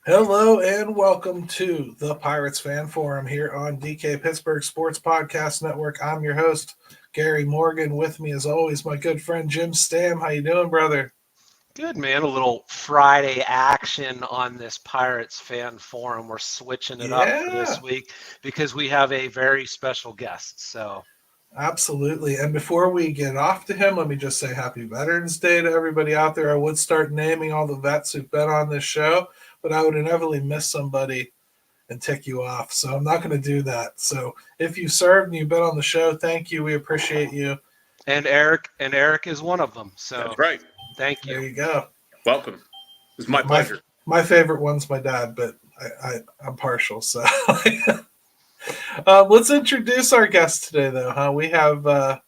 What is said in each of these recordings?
Hello and welcome to the Pirates Fan Forum here on DK Pittsburgh Sports Podcast Network. I'm your host, Gary Morgan. With me, as always, my good friend Jim Stam. How you doing, brother? Good, man. A little Friday action on this Pirates fan forum. We're switching it up for Yeah, this week because we have a very special guest. So, absolutely. And before we get off to him, let me just say Happy Veterans Day to everybody out there. I would start naming all the vets who've been on this show, but I would inevitably miss somebody and tick you off. So I'm not going to do that. So if you served and you've been on the show, thank you. We appreciate you. and Eric is one of them. That's So, right. thank There you. you go. Welcome. It's my My pleasure. my favorite one's my dad, but I'm partial. So let's introduce our guest today, though. We have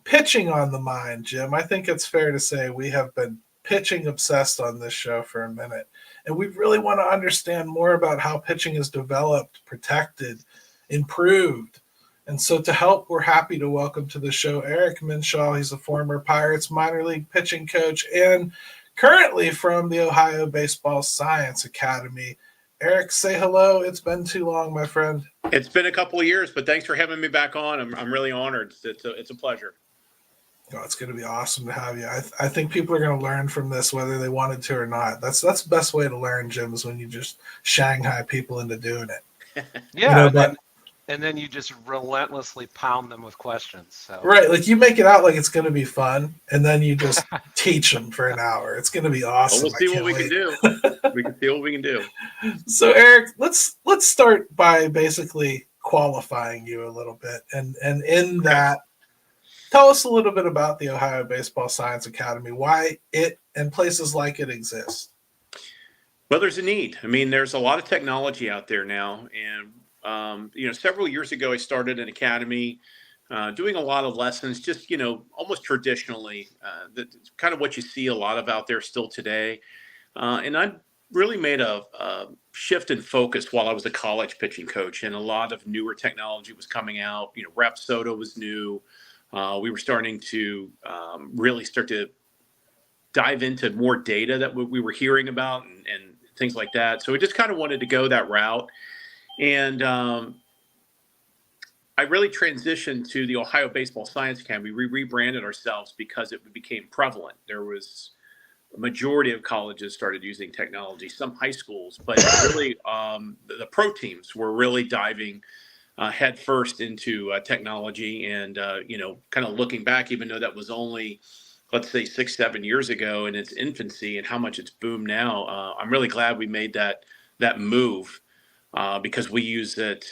pitching on the mind, Jim. I think it's fair to say we have been pitching obsessed on this show for a minute, and we really want to understand more about how pitching is developed, protected, improved. And so, to help, we're happy to welcome to the show Eric Minshall. He's a former Pirates minor league pitching coach and currently from the Ohio Baseball Science Academy. Eric, say hello. It's been too long, my friend. It's been a couple of years, but thanks for having me back on. I'm really honored. It's a pleasure. Oh, it's going to be awesome to have you. I think people are going to learn from this whether they wanted to or not. That's the best way to learn, Jim, is when you just Shanghai people into doing it. Yeah, But and then you just relentlessly pound them with questions. So, right, like you make it out like it's going to be fun, and then you just teach them for an hour. It's going to be awesome. Well, we'll see what we wait. can do. We can see what we can do. So, Eric, let's start by basically qualifying you a little bit, and in that, tell us a little bit about the Ohio Baseball Science Academy, why it and places like it exist. Well, there's a need. I mean, there's a lot of technology out there now, and several years ago, I started an academy, doing a lot of lessons, just almost traditionally, kind of what you see a lot of out there still today. And I really made a shift in focus while I was a college pitching coach, and a lot of newer technology was coming out. Rep Soda was new. We were starting to really start to dive into more data that we were hearing about and things like that. So we just kind of wanted to go that route. And I really transitioned to the Ohio Baseball Science Academy. We rebranded ourselves because it became prevalent. There was a majority of colleges started using technology, some high schools, but really the pro teams were really diving head first into technology. And, kind of looking back, even though that was only, let's say, 6-7 years ago in its infancy and how much it's boomed now, I'm really glad we made that move. Because we use it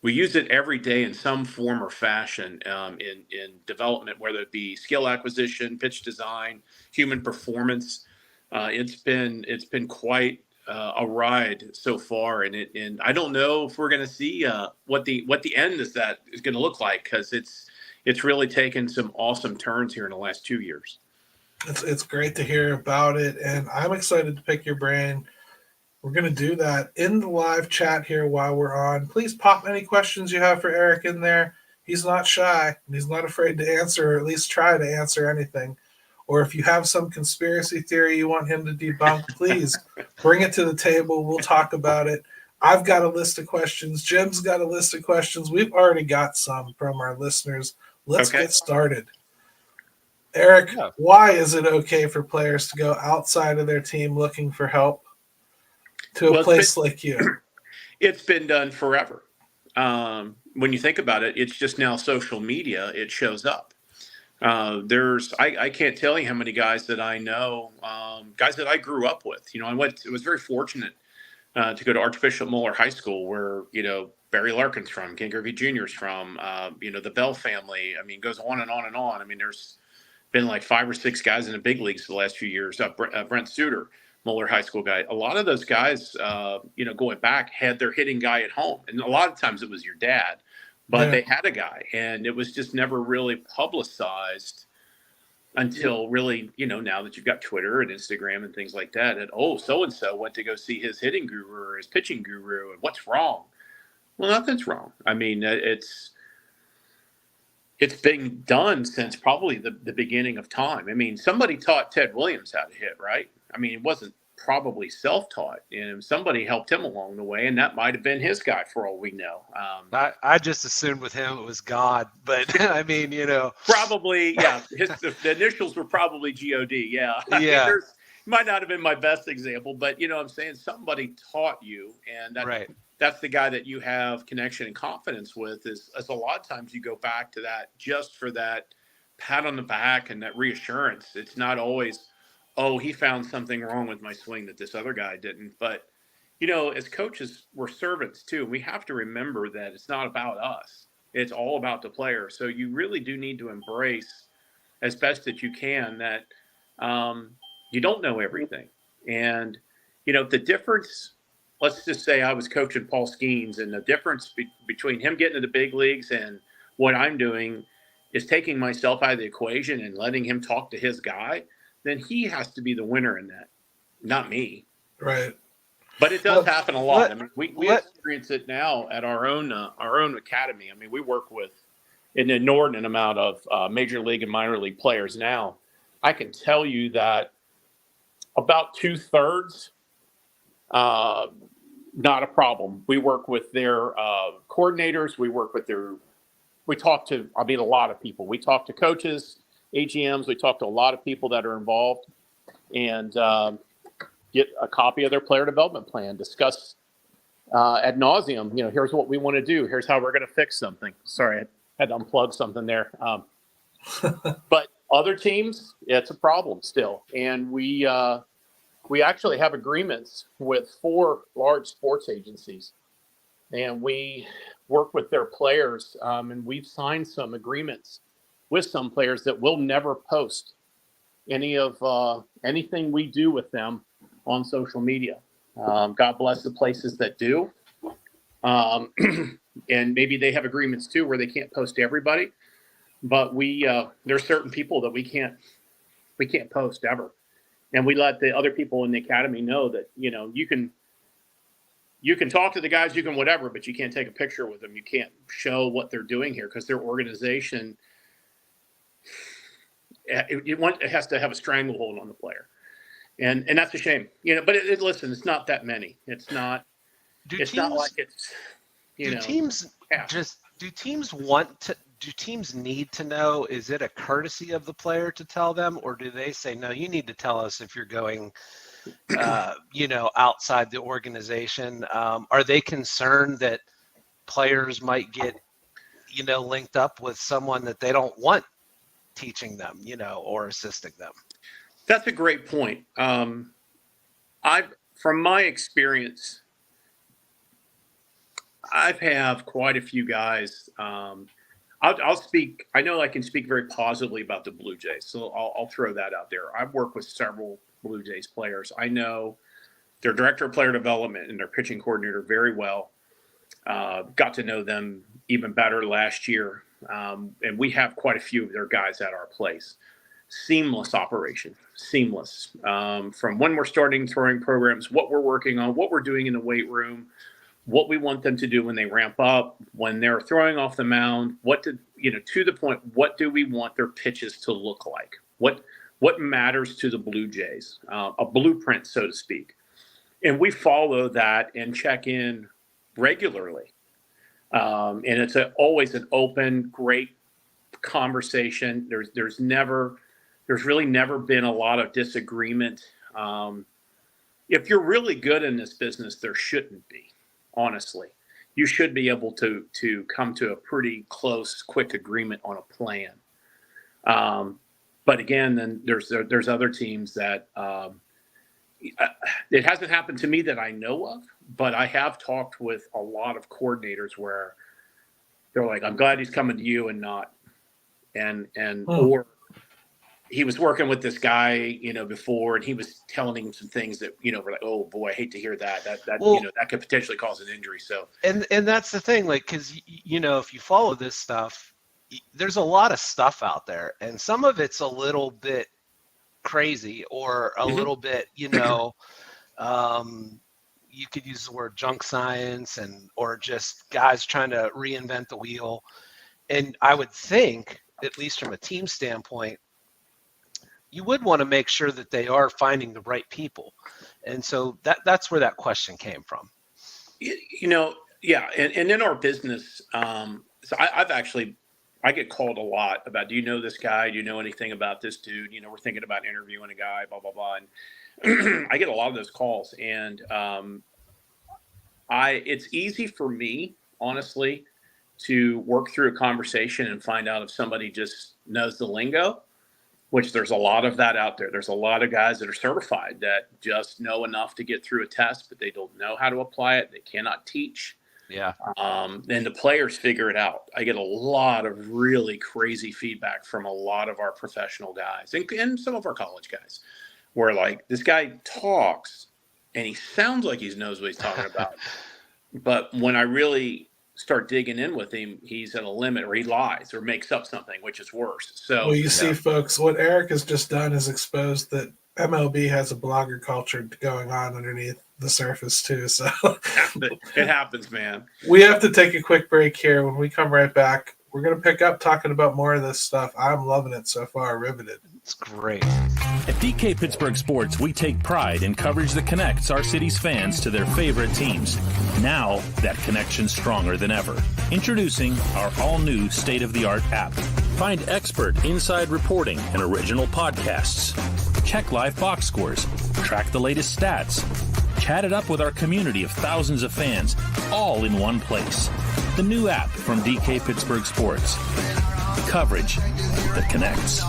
every day in some form or fashion, in development, whether it be skill acquisition, pitch design, human performance. It's been quite a ride so far, and I don't know if we're going to see what the end is going to look like, because it's really taken some awesome turns here in the last 2 years. It's great to hear about it, and I'm excited to pick your brain. We're going to do that in the live chat here while we're on. Please pop any questions you have for Eric in there. He's not shy, and he's not afraid to answer, or at least try to answer anything. Or if you have some conspiracy theory you want him to debunk, please bring it to the table. We'll talk about it. I've got a list of questions. Jim's got a list of questions. We've already got some from our listeners. Let's get started. Eric, why is it okay for players to go outside of their team looking for help to a place like you? It's been done forever. When you think about it, it's just now social media. It shows up. I can't tell you how many guys that I know, guys that I grew up with. I was very fortunate to go to Archbishop Moeller High School, where Barry Larkin's from, Ken Griffey Jr.'s from, the Bell family. I mean, goes on and on and on. I mean, there's been like 5 or 6 guys in the big leagues the last few years. Brent Suter, Moeller High School guy. A lot of those guys, going back, had their hitting guy at home, and a lot of times it was your dad, but they had a guy, and it was just never really publicized until really, now that you've got Twitter and Instagram and things like that, and so and so went to go see his hitting guru or his pitching guru, and what's wrong? Well, nothing's wrong. I mean, it's been done since probably the beginning of time. I mean, somebody taught Ted Williams how to hit, right? I mean, it wasn't probably self-taught, and somebody helped him along the way, and that might have been his guy for all we know. I just assumed with him it was God, but I mean, Probably, yeah. The initials were probably God. Yeah. I mean, yeah, might not have been my best example, but I'm saying somebody taught you, and right. that's the guy that you have connection and confidence with. Is a lot of times you go back to that just for that pat on the back and that reassurance. It's not always, oh, he found something wrong with my swing that this other guy didn't. But as coaches, we're servants too. We have to remember that it's not about us. It's all about the player. So you really do need to embrace as best that you can that you don't know everything. And, the difference, let's just say I was coaching Paul Skeens, and the difference between him getting to the big leagues and what I'm doing is taking myself out of the equation and letting him talk to his guy, then he has to be the winner in that, not me. Right. But it does happen a lot. I mean, we experience it now at our own academy. I mean, we work with an inordinate amount of major league and minor league players now. I can tell you that about 2/3, not a problem. We work with their coordinators. We talk to, a lot of people. We talk to coaches, AGMs. We talk to a lot of people that are involved, and get a copy of their player development plan, discuss ad nauseum, here's what we want to do. Here's how we're going to fix something. Sorry, I had to unplug something there. But other teams, it's a problem still. And we actually have agreements with 4 large sports agencies, and we work with their players. And we've signed some agreements with some players that we'll never post any of anything we do with them on social media. God bless the places that do. And maybe they have agreements too where they can't post to everybody, but there's certain people that we can't post ever. And we let the other people in the academy know that, you can talk to the guys, you can whatever, but you can't take a picture with them. You can't show what they're doing here because their organization, it has to have a stranglehold on the player. And that's a shame, but listen, it's not that many. It's not, not like it's, do teams need to know? Is it a courtesy of the player to tell them, or do they say, no, you need to tell us if you're going, outside the organization? Are they concerned that players might get, linked up with someone that they don't want teaching them, or assisting them? That's a great point. From my experience, I've had quite a few guys. I'll speak. I know I can speak very positively about the Blue Jays, so I'll throw that out there. I've worked with several Blue Jays players. I know their director of player development and their pitching coordinator very well. Got to know them even better last year, and we have quite a few of their guys at our place. Seamless operation, seamless. From when we're starting throwing programs, what we're working on, what we're doing in the weight room, what we want them to do when they ramp up, when they're throwing off the mound, to the point, what do we want their pitches to look like? What matters to the Blue Jays? A blueprint, so to speak. And we follow that and check in regularly. And it's always an open, great conversation. There's really never been a lot of disagreement. If you're really good in this business, there shouldn't be, honestly. You should be able to come to a pretty close, quick agreement on a plan. But again, then there's other teams that it hasn't happened to me that I know of, but I have talked with a lot of coordinators where they're like, I'm glad he's coming to you and not, or he was working with this guy, before, and he was telling him some things that, we're like, oh boy, I hate to hear that. That could potentially cause an injury. So, and that's the thing, like, cause if you follow this stuff, there's a lot of stuff out there, and some of it's a little bit crazy or a little bit, you could use the word junk science or just guys trying to reinvent the wheel. And I would think, at least from a team standpoint, you would want to make sure that they are finding the right people. And so that's where that question came from. Yeah. And in our business, so I get called a lot about, do you know this guy? Do you know anything about this dude? We're thinking about interviewing a guy, blah, blah, blah. And I get a lot of those calls. And it's easy for me, honestly, to work through a conversation and find out if somebody just knows the lingo, which there's a lot of that out there. There's a lot of guys that are certified that just know enough to get through a test, but they don't know how to apply it. They cannot teach. Yeah. And the players figure it out. I get a lot of really crazy feedback from a lot of our professional guys and some of our college guys, where like this guy talks and he sounds like he knows what he's talking about. But when I really start digging in with him, he's at a limit, or he lies or makes up something, which is worse. So, well, you see, folks, what Eric has just done is exposed that MLB has a blogger culture going on underneath the surface too. So it happens, man. We have to take a quick break here. When we come right back, we're going to pick up talking about more of this stuff. I'm loving it so far. Riveted. It's great. At DK Pittsburgh Sports, we take pride in coverage that connects our city's fans to their favorite teams. Now, that connection's stronger than ever. Introducing our all-new state-of-the-art app. Find expert inside reporting and original podcasts. Check live box scores. Track the latest stats. Chat it up with our community of thousands of fans, all in one place. The new app from DK Pittsburgh Sports. Coverage that connects.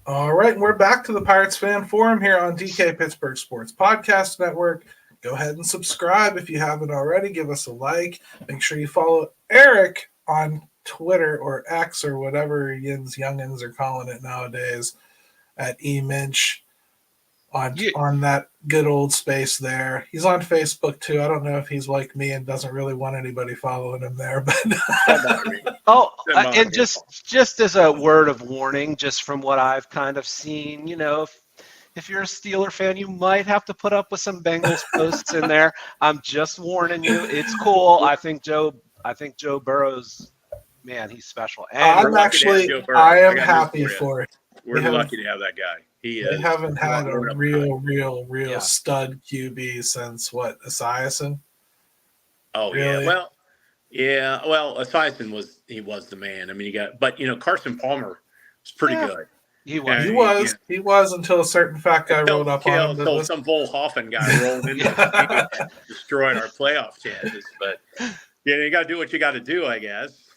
All right, and we're back to the Pirates Fan Forum here on DK Pittsburgh Sports Podcast Network. Go ahead and subscribe if you haven't already. Give us a like. Make sure you follow Eric on Twitter or X or whatever youngins are calling it nowadays at eMinch on that good old space there. He's on Facebook too. I don't know if he's like me and doesn't really want anybody following him there, but and just as a word of warning, just from what I've kind of seen, if you're a Steeler fan, you might have to put up with some Bengals posts in there. I'm just warning you. It's cool. I think Joe Burrow's, man, he's special. And I am happy for it. We're lucky to have that guy. We haven't had a real stud QB since Esiason? Oh, really? Well, Esiason was the man. I mean, Carson Palmer was pretty good. He was until a certain fat guy rolled up on him. Until some Volhoffen guy rolled in and destroyed our playoff chances. But you got to do what you got to do, I guess.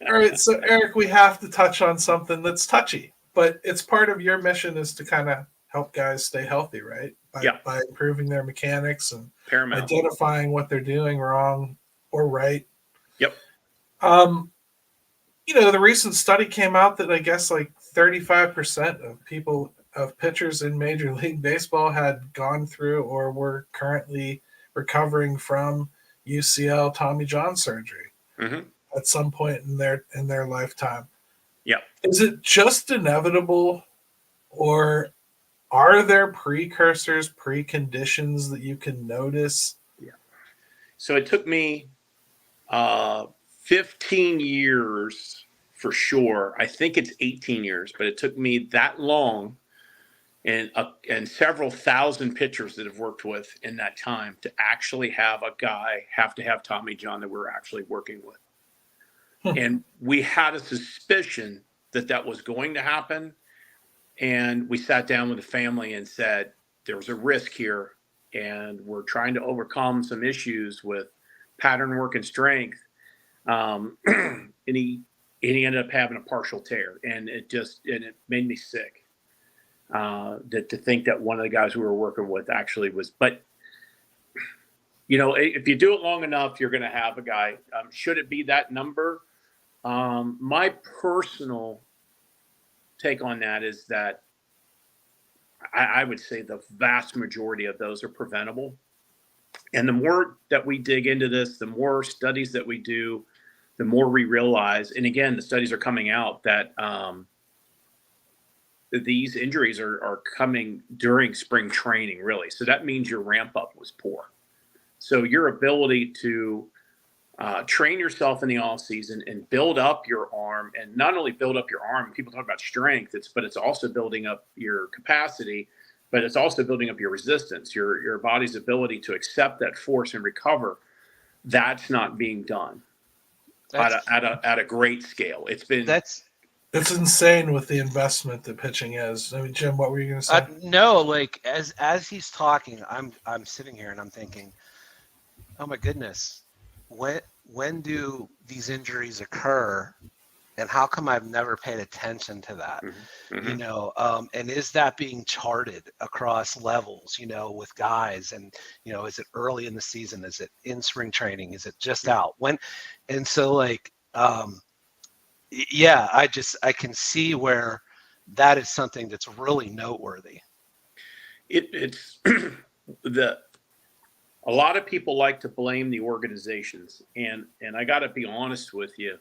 All right, so Eric, we have to touch on something that's touchy, but it's part of your mission is to kind of help guys stay healthy, right? By improving their mechanics and identifying what they're doing wrong or right. Yep. The recent study came out that I guess like 35% of pitchers in Major League Baseball had gone through or were currently recovering from UCL Tommy John surgery at some point in their lifetime. Yeah. Is it just inevitable, or are there precursors, preconditions that you can notice? Yeah. So it took me 15 years for sure. I think it's 18 years, but it took me that long and several thousand pitchers that I've worked with in that time to actually have a guy have to have Tommy John that we're actually working with. And we had a suspicion that was going to happen. And we sat down with the family and said, there's a risk here. And we're trying to overcome some issues with pattern work and strength. And he ended up having a partial tear. And it made me sick to think that one of the guys we were working with actually was. But, if you do it long enough, you're going to have a guy. Should it be that number? My personal take on that is that I would say the vast majority of those are preventable. And the more that we dig into this, the more studies that we do, the more we realize, and again, the studies are coming out that these injuries are coming during spring training, really. So that means your ramp up was poor. So your ability to train yourself in the off season and build up your arm, and not only build up your arm. People talk about strength, but it's also building up your capacity, but it's also building up your resistance, your body's ability to accept that force and recover. That's not being done at a great scale. It's insane with the investment that pitching is. I mean, Jim, what were you going to say? No, like as he's talking, I'm sitting here and I'm thinking, oh my goodness, when do these injuries occur, and how come I've never paid attention to that? Mm-hmm. You know, and is that being charted across levels? You know, with guys, and you know, is it early in the season? Is it in spring training? Is it just out? When? And so like. Yeah, I can see where that is something that's really noteworthy. It's a lot of people like to blame the organizations, and I got to be honest with you.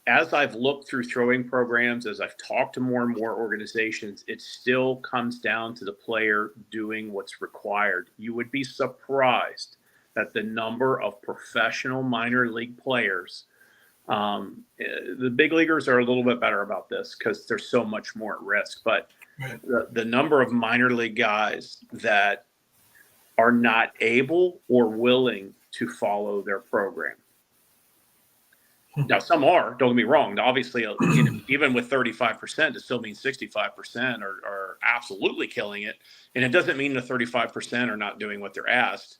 As I've looked through throwing programs, as I've talked to more and more organizations, it still comes down to the player doing what's required. You would be surprised at the number of professional minor league players. The big leaguers are a little bit better about this because there's so much more at risk, but the number of minor league guys that are not able or willing to follow their program. Now, some are, don't get me wrong. Obviously, even with 35%, it still means 65% are absolutely killing it. And it doesn't mean the 35% are not doing what they're asked.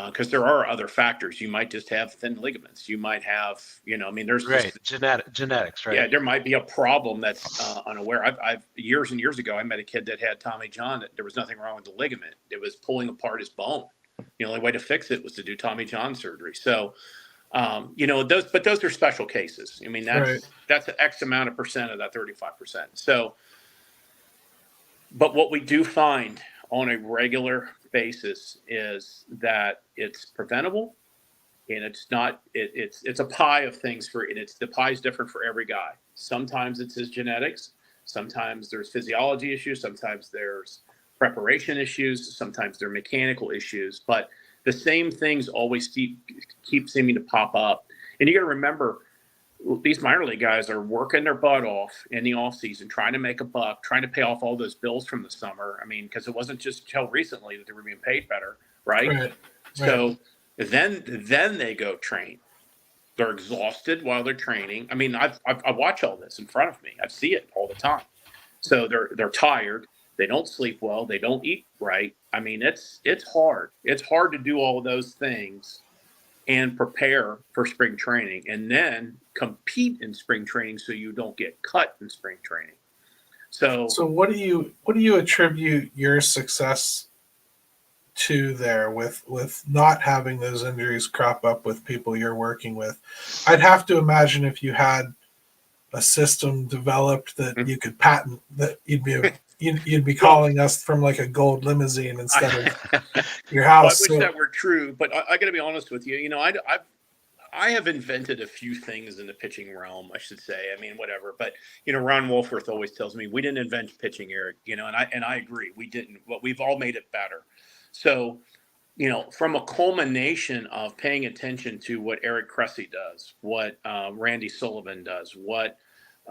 Because there are other factors. You might just have thin ligaments. You might have, there's genetics, right? Yeah, there might be a problem that's unaware. I've years and years ago, I met a kid that had Tommy John. That there was nothing wrong with the ligament. It was pulling apart his bone. The only way to fix it was to do Tommy John surgery. So, those are special cases. I mean, that's an X amount of percent of that 35%. So, but what we do find on a regular basis is that it's preventable, and it's not. It's a pie of things the pie is different for every guy. Sometimes it's his genetics. Sometimes there's physiology issues. Sometimes there's preparation issues. Sometimes there are mechanical issues. But the same things always keep seeming to pop up. And you got to remember, these minor league guys are working their butt off in the off season, trying to make a buck, trying to pay off all those bills from the summer. I mean, because it wasn't just till recently that they were being paid better, right? So then they go train. They're exhausted while they're training. I mean, I watch all this in front of me. I see it all the time. So they're tired. They don't sleep well. They don't eat right. I mean, it's hard. It's hard to do all of those things and prepare for spring training, and then compete in spring training so you don't get cut in spring training. So what do you attribute your success to there with not having those injuries crop up with people you're working with? I'd have to imagine if you had a system developed that you could patent, that you'd be calling us from like a gold limousine instead of your house. Well, I wish that were true, but I got to be honest with you. I have invented a few things in the pitching realm, I should say. I mean, whatever. But Ron Wolforth always tells me we didn't invent pitching, Eric. And I agree, we didn't. But we've all made it better. So, from a culmination of paying attention to what Eric Cressy does, what Randy Sullivan does, what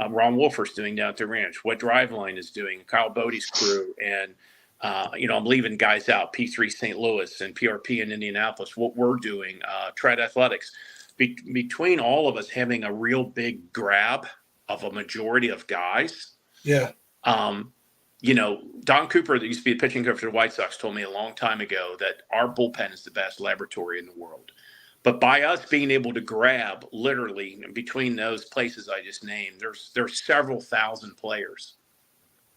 Ron Wolforth's doing down at the ranch, what Driveline is doing, Kyle Bodie's crew, and I'm leaving guys out, P3 St. Louis and PRP in Indianapolis, what we're doing, Tread Athletics. Between all of us having a real big grab of a majority of guys. Yeah. Don Cooper, that used to be a pitching coach for the White Sox, told me a long time ago that our bullpen is the best laboratory in the world. But by us being able to grab literally between those places I just named, there's several thousand players,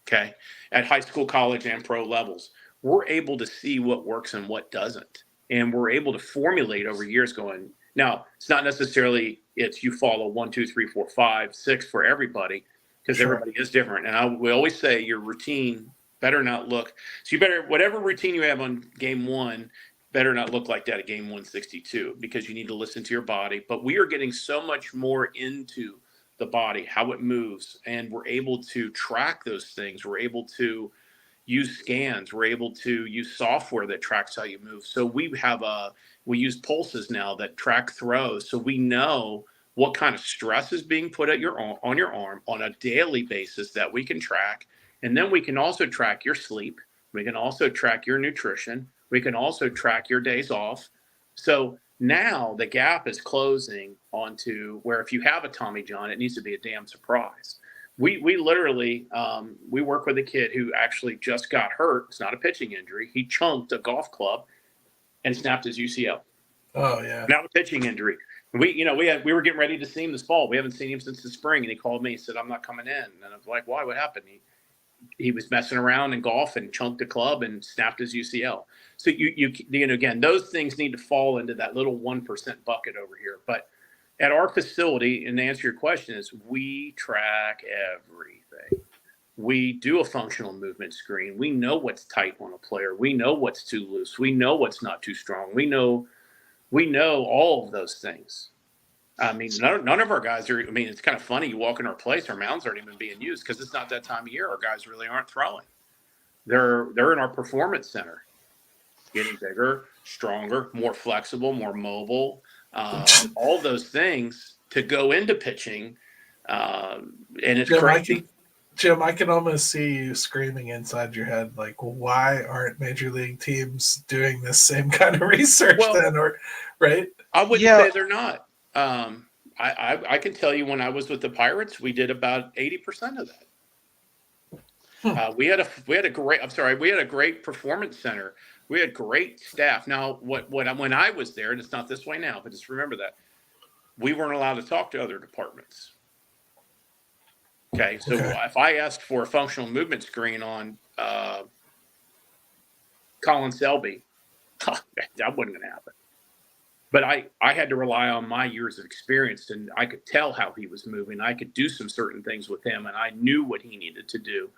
okay, at high school, college, and pro levels. We're able to see what works and what doesn't. And we're able to formulate over years going, now, it's not necessarily you follow 1, 2, 3, 4, 5, 6 for everybody, because everybody is different. And we always say your routine better not look. So whatever routine you have on game 1, better not look like that at game 162, because you need to listen to your body. But we are getting so much more into the body, how it moves, and we're able to track those things. We're able to, use scans. We're able to use software that tracks how you move. So we use pulses now that track throws. So we know what kind of stress is being put at on your arm on a daily basis that we can track. And then we can also track your sleep. We can also track your nutrition. We can also track your days off. So now the gap is closing onto where if you have a Tommy John, it needs to be a damn surprise. We literally, we work with a kid who actually just got hurt. It's not a pitching injury. He chunked a golf club and snapped his UCL. Oh yeah. Not a pitching injury. We were getting ready to see him this fall. We haven't seen him since the spring. And he called me and said, I'm not coming in. And I was like, why? What happened? He was messing around in golf and chunked a club and snapped his UCL. So again, those things need to fall into that little 1% bucket over here. But at our facility, and to answer your question, is we track everything. We do a functional movement screen. We know what's tight on a player. We know what's too loose. We know what's not too strong. We know all of those things. I mean, none of our guys are. I mean, it's kind of funny. You walk in our place, our mounds aren't even being used because it's not that time of year. Our guys really aren't throwing. They're in our performance center, getting bigger, stronger, more flexible, more mobile. All those things to go into pitching, and it's crazy. Jim, I can almost see you screaming inside your head, like, why aren't major league teams doing this same kind of research then? Or right? I wouldn't say they're not. I can tell you when I was with the Pirates, we did about 80% of that. We had a great performance center. We had great staff. Now, when I was there, and it's not this way now, but just remember that we weren't allowed to talk to other departments. Okay, so if I asked for a functional movement screen on Colin Selby, that wasn't going to happen. But I had to rely on my years of experience, and I could tell how he was moving. I could do some certain things with him, and I knew what he needed to do.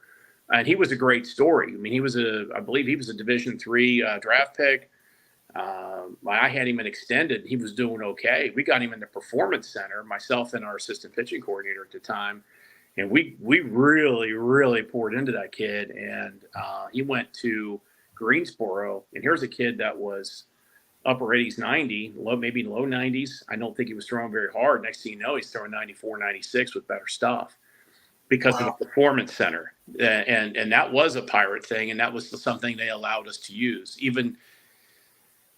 And he was a great story. I mean, I believe he was a Division III draft pick. I had him extended. He was doing okay. We got him in the performance center, myself and our assistant pitching coordinator at the time. And we really, really poured into that kid. And he went to Greensboro. And here's a kid that was upper 80s, 90, maybe low 90s. I don't think he was throwing very hard. Next thing you know, he's throwing 94, 96 with better stuff because of the performance center. And that was a Pirate thing. And that was something they allowed us to use.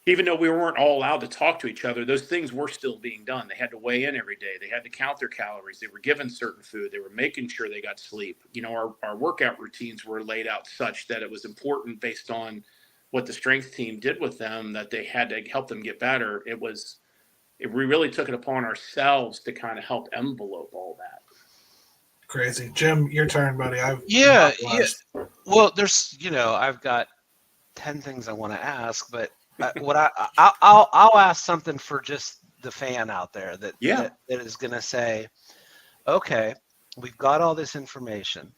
Even though we weren't all allowed to talk to each other, those things were still being done. They had to weigh in every day. They had to count their calories. They were given certain food. They were making sure they got sleep. You know, our workout routines were laid out such that it was important based on what the strength team did with them, that they had to help them get better. We really took it upon ourselves to kind of help envelope all that. Crazy. Jim, your turn, buddy. Yeah. Well, I've got 10 things I want to ask, but I'll ask something for just the fan out there that is going to say, okay, we've got all this information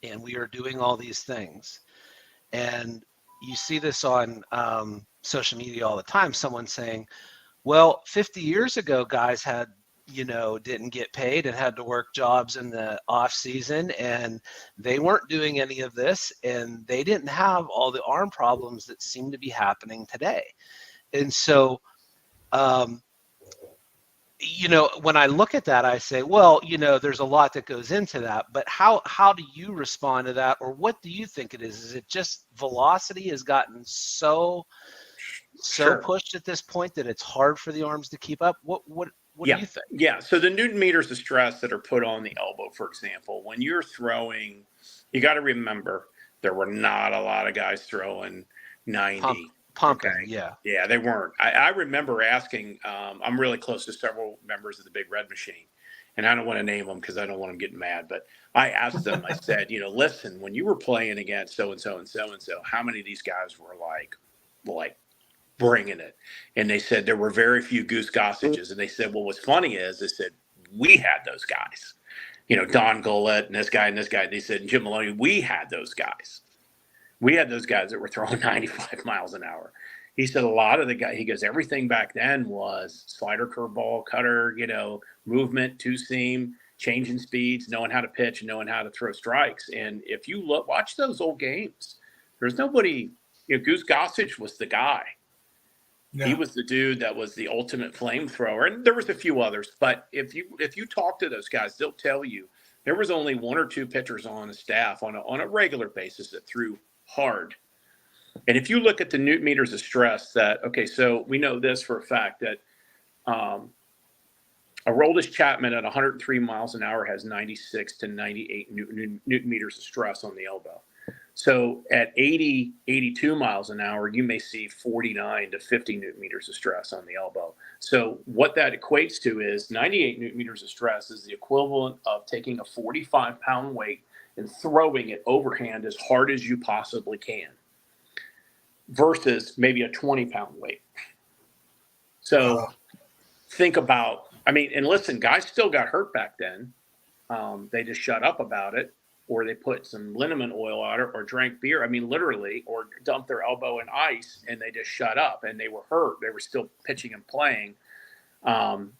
and we are doing all these things. And you see this on social media all the time, someone saying, well, 50 years ago, guys didn't get paid and had to work jobs in the off season, and they weren't doing any of this, and they didn't have all the arm problems that seem to be happening today. And so, when I look at that, I say, well, there's a lot that goes into that, but how do you respond to that? Or what do you think it is? Is it just velocity has gotten so pushed at this point that it's hard for the arms to keep up? What do you think? Yeah. So the Newton meters of stress that are put on the elbow, for example, when you're throwing, you got to remember there were not a lot of guys throwing 90. Pumping, okay? Yeah. Yeah, they weren't. I remember asking, I'm really close to several members of the Big Red Machine, and I don't want to name them because I don't want them getting mad, but I asked them, I said, listen, when you were playing against so-and-so and so-and-so, how many of these guys were like bringing it? And they said there were very few Goose Gossages. And they said, well, what's funny is they said, we had those guys, Don Gollett and this guy and this guy. They said, Jim Maloney, we had those guys. We had those guys that were throwing 95 miles an hour. He said a lot of the guys, he goes, everything back then was slider, curveball, cutter, movement, two seam. changing speeds, knowing how to pitch, and knowing how to throw strikes. And if you watch those old games, there's nobody. Goose Gossage was the guy. Yeah. He was the dude that was the ultimate flamethrower, and there was a few others. But if you talk to those guys, they'll tell you there was only one or two pitchers on the staff on a regular basis that threw hard. And if you look at the newton meters of stress, so we know this for a fact that Aroldis Chapman at 103 miles an hour has 96 to 98 newton meters of stress on the elbow. So at 80, 82 miles an hour, you may see 49 to 50 newton meters of stress on the elbow. So what that equates to is 98 newton meters of stress is the equivalent of taking a 45-pound weight and throwing it overhand as hard as you possibly can versus maybe a 20-pound weight. So think about, and listen, guys still got hurt back then. They just shut up about it. Or they put some liniment oil on it or drank beer. Literally, or dumped their elbow in ice and they just shut up and they were hurt. They were still pitching and playing. And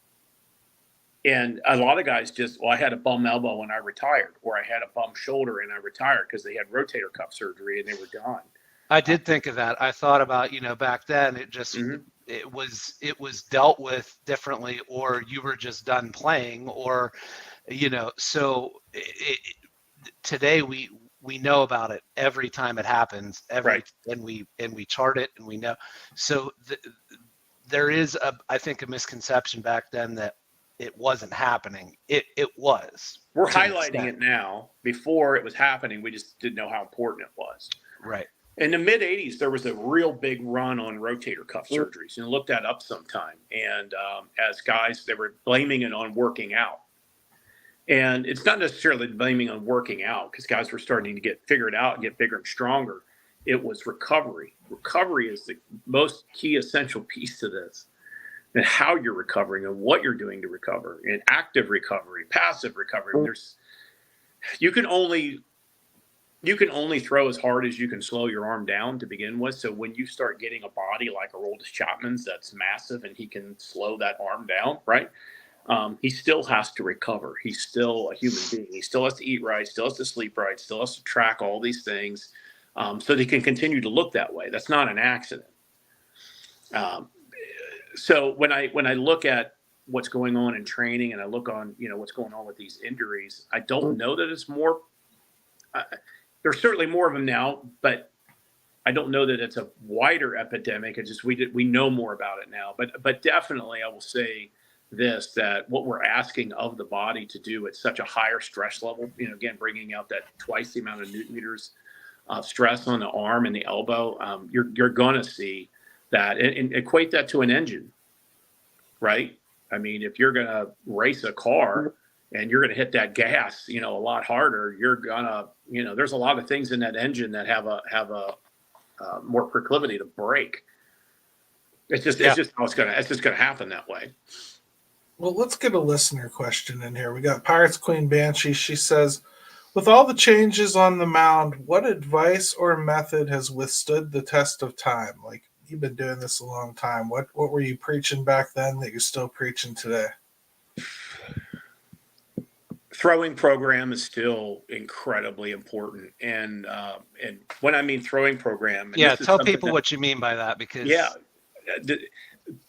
a lot of guys I had a bum elbow when I retired, or I had a bum shoulder and I retired because they had rotator cuff surgery and they were gone. I did think of that. I thought about, back then it just, it was dealt with differently, or you were just done playing, or, so today we know about it every time it happens, right. and we chart it and we know. So there is I think a misconception back then that it wasn't happening. It was. We're highlighting it now. Before it was happening, we just didn't know how important it was. Right. In the mid 80s, there was a real big run on rotator cuff surgeries, and look that up sometime. And as guys, they were blaming it on working out. And it's not necessarily blaming on working out, because guys were starting to get figured out and get bigger and stronger. It was recovery. Recovery is the most key essential piece to this, and how you're recovering and what you're doing to recover, and active recovery, passive recovery. You can only throw as hard as you can slow your arm down to begin with. So when you start getting a body like Aroldis Chapman's that's massive and he can slow that arm down, right? He still has to recover. He's still a human being. He still has to eat right, still has to sleep right, still has to track all these things, so that he can continue to look that way. That's not an accident. So when I look at what's going on in training, and I look on what's going on with these injuries, I don't know that it's more. There's certainly more of them now, but I don't know that it's a wider epidemic. It's just we know more about it now. But definitely, I will say this, that what we're asking of the body to do at such a higher stress level, again, bringing out that twice the amount of newton meters of stress on the arm and the elbow, you're going to see that, and equate that to an engine, right? If you're going to race a car and you're going to hit that gas, a lot harder, you're gonna, there's a lot of things in that engine that have a more proclivity to break. It's just gonna happen that way. Well, let's get a listener question in here. We got Pirates Queen Banshee. She says, with all the changes on the mound, what advice or method has withstood the test of time? Like, you've been doing this a long time. What were you preaching back then that you're still preaching today? Throwing program is still incredibly important. And when I mean throwing program. Tell people what you mean by that, because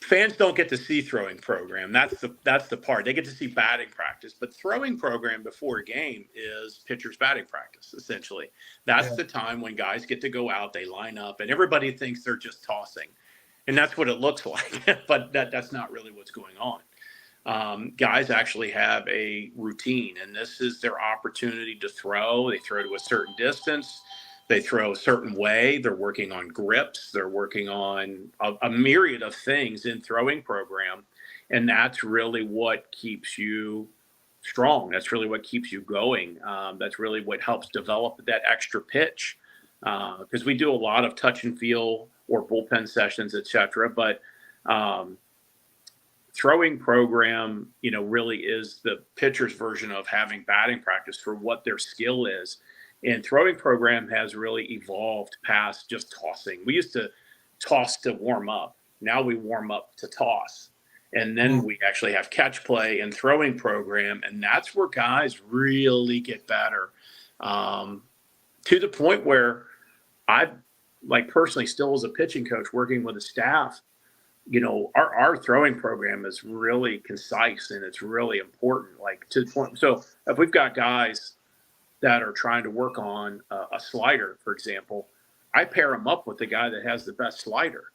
fans don't get to see throwing program. That's the part. They get to see batting practice, but throwing program before a game is pitcher's batting practice, essentially. That's the time when guys get to go out, they line up, and everybody thinks they're just tossing. And that's what it looks like, but that's not really what's going on. Guys actually have a routine, and this is their opportunity to throw. They throw to a certain distance. They throw a certain way. They're working on grips. They're working on a myriad of things in throwing program. And that's really what keeps you strong. That's really what keeps you going. That's really what helps develop that extra pitch. Because we do a lot of touch and feel or bullpen sessions, et cetera. But throwing program, really is the pitcher's version of having batting practice for what their skill is. And throwing program has really evolved past just tossing. We used to toss to warm up. Now we warm up to toss. And then we actually have catch play and throwing program. And that's where guys really get better, to the point where I, like, personally, still as a pitching coach working with a staff, our throwing program is really concise and it's really important, like, to the point. So if we've got guys that are trying to work on a slider, for example, I pair them up with the guy that has the best slider,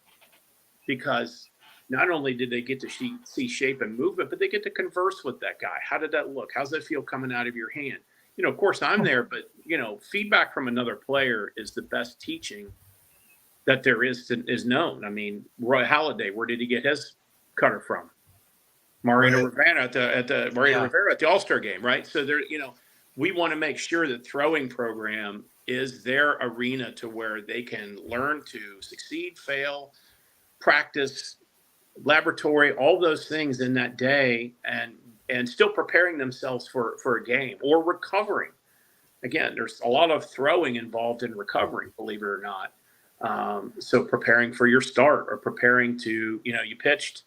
because not only did they get to see shape and movement, but they get to converse with that guy. How did that look? How's that feel coming out of your hand? Of course I'm there, but feedback from another player is the best teaching that there is known. I mean, Roy Halladay, where did he get his cutter from? Mariano Rivera at the All-Star game, right? So there, we want to make sure that throwing program is their arena to where they can learn to succeed, fail, practice, laboratory, all those things in that day, and still preparing themselves for a game or recovering. Again, there's a lot of throwing involved in recovering, believe it or not. So preparing for your start, or preparing to, you pitched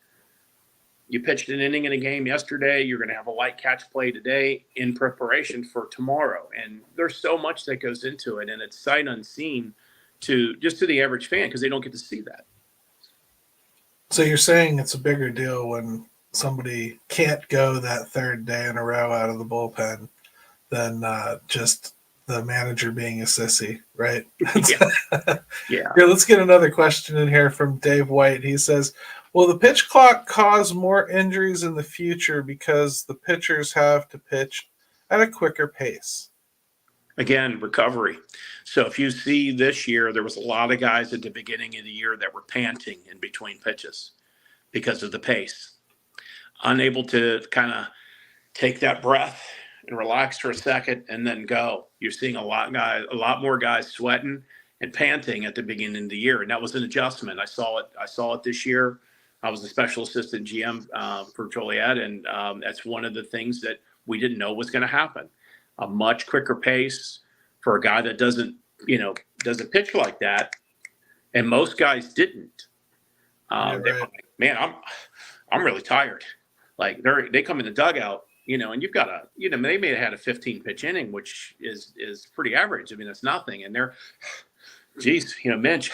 an inning in a game yesterday, you're going to have a light catch play today in preparation for tomorrow. And there's so much that goes into it, and it's sight unseen to the average fan, because they don't get to see that. So you're saying it's a bigger deal when somebody can't go that third day in a row out of the bullpen than just the manager being a sissy, right? Yeah. Here, let's get another question in here from Dave White. He says, will the pitch clock cause more injuries in the future because the pitchers have to pitch at a quicker pace? Again, recovery. So if you see this year, there was a lot of guys at the beginning of the year that were panting in between pitches because of the pace, unable to kind of take that breath and relax for a second and then go. You're seeing a lot more guys sweating and panting at the beginning of the year, and that was an adjustment. I saw it this year. I was a special assistant GM for Joliet, and that's one of the things that we didn't know was going to happen. A much quicker pace for a guy that doesn't pitch like that, and most guys didn't. They were like, man, I'm really tired. Like they come in the dugout, and you've got they may have had a 15 pitch inning, which is pretty average. I mean, that's nothing. And they're, geez, Minch,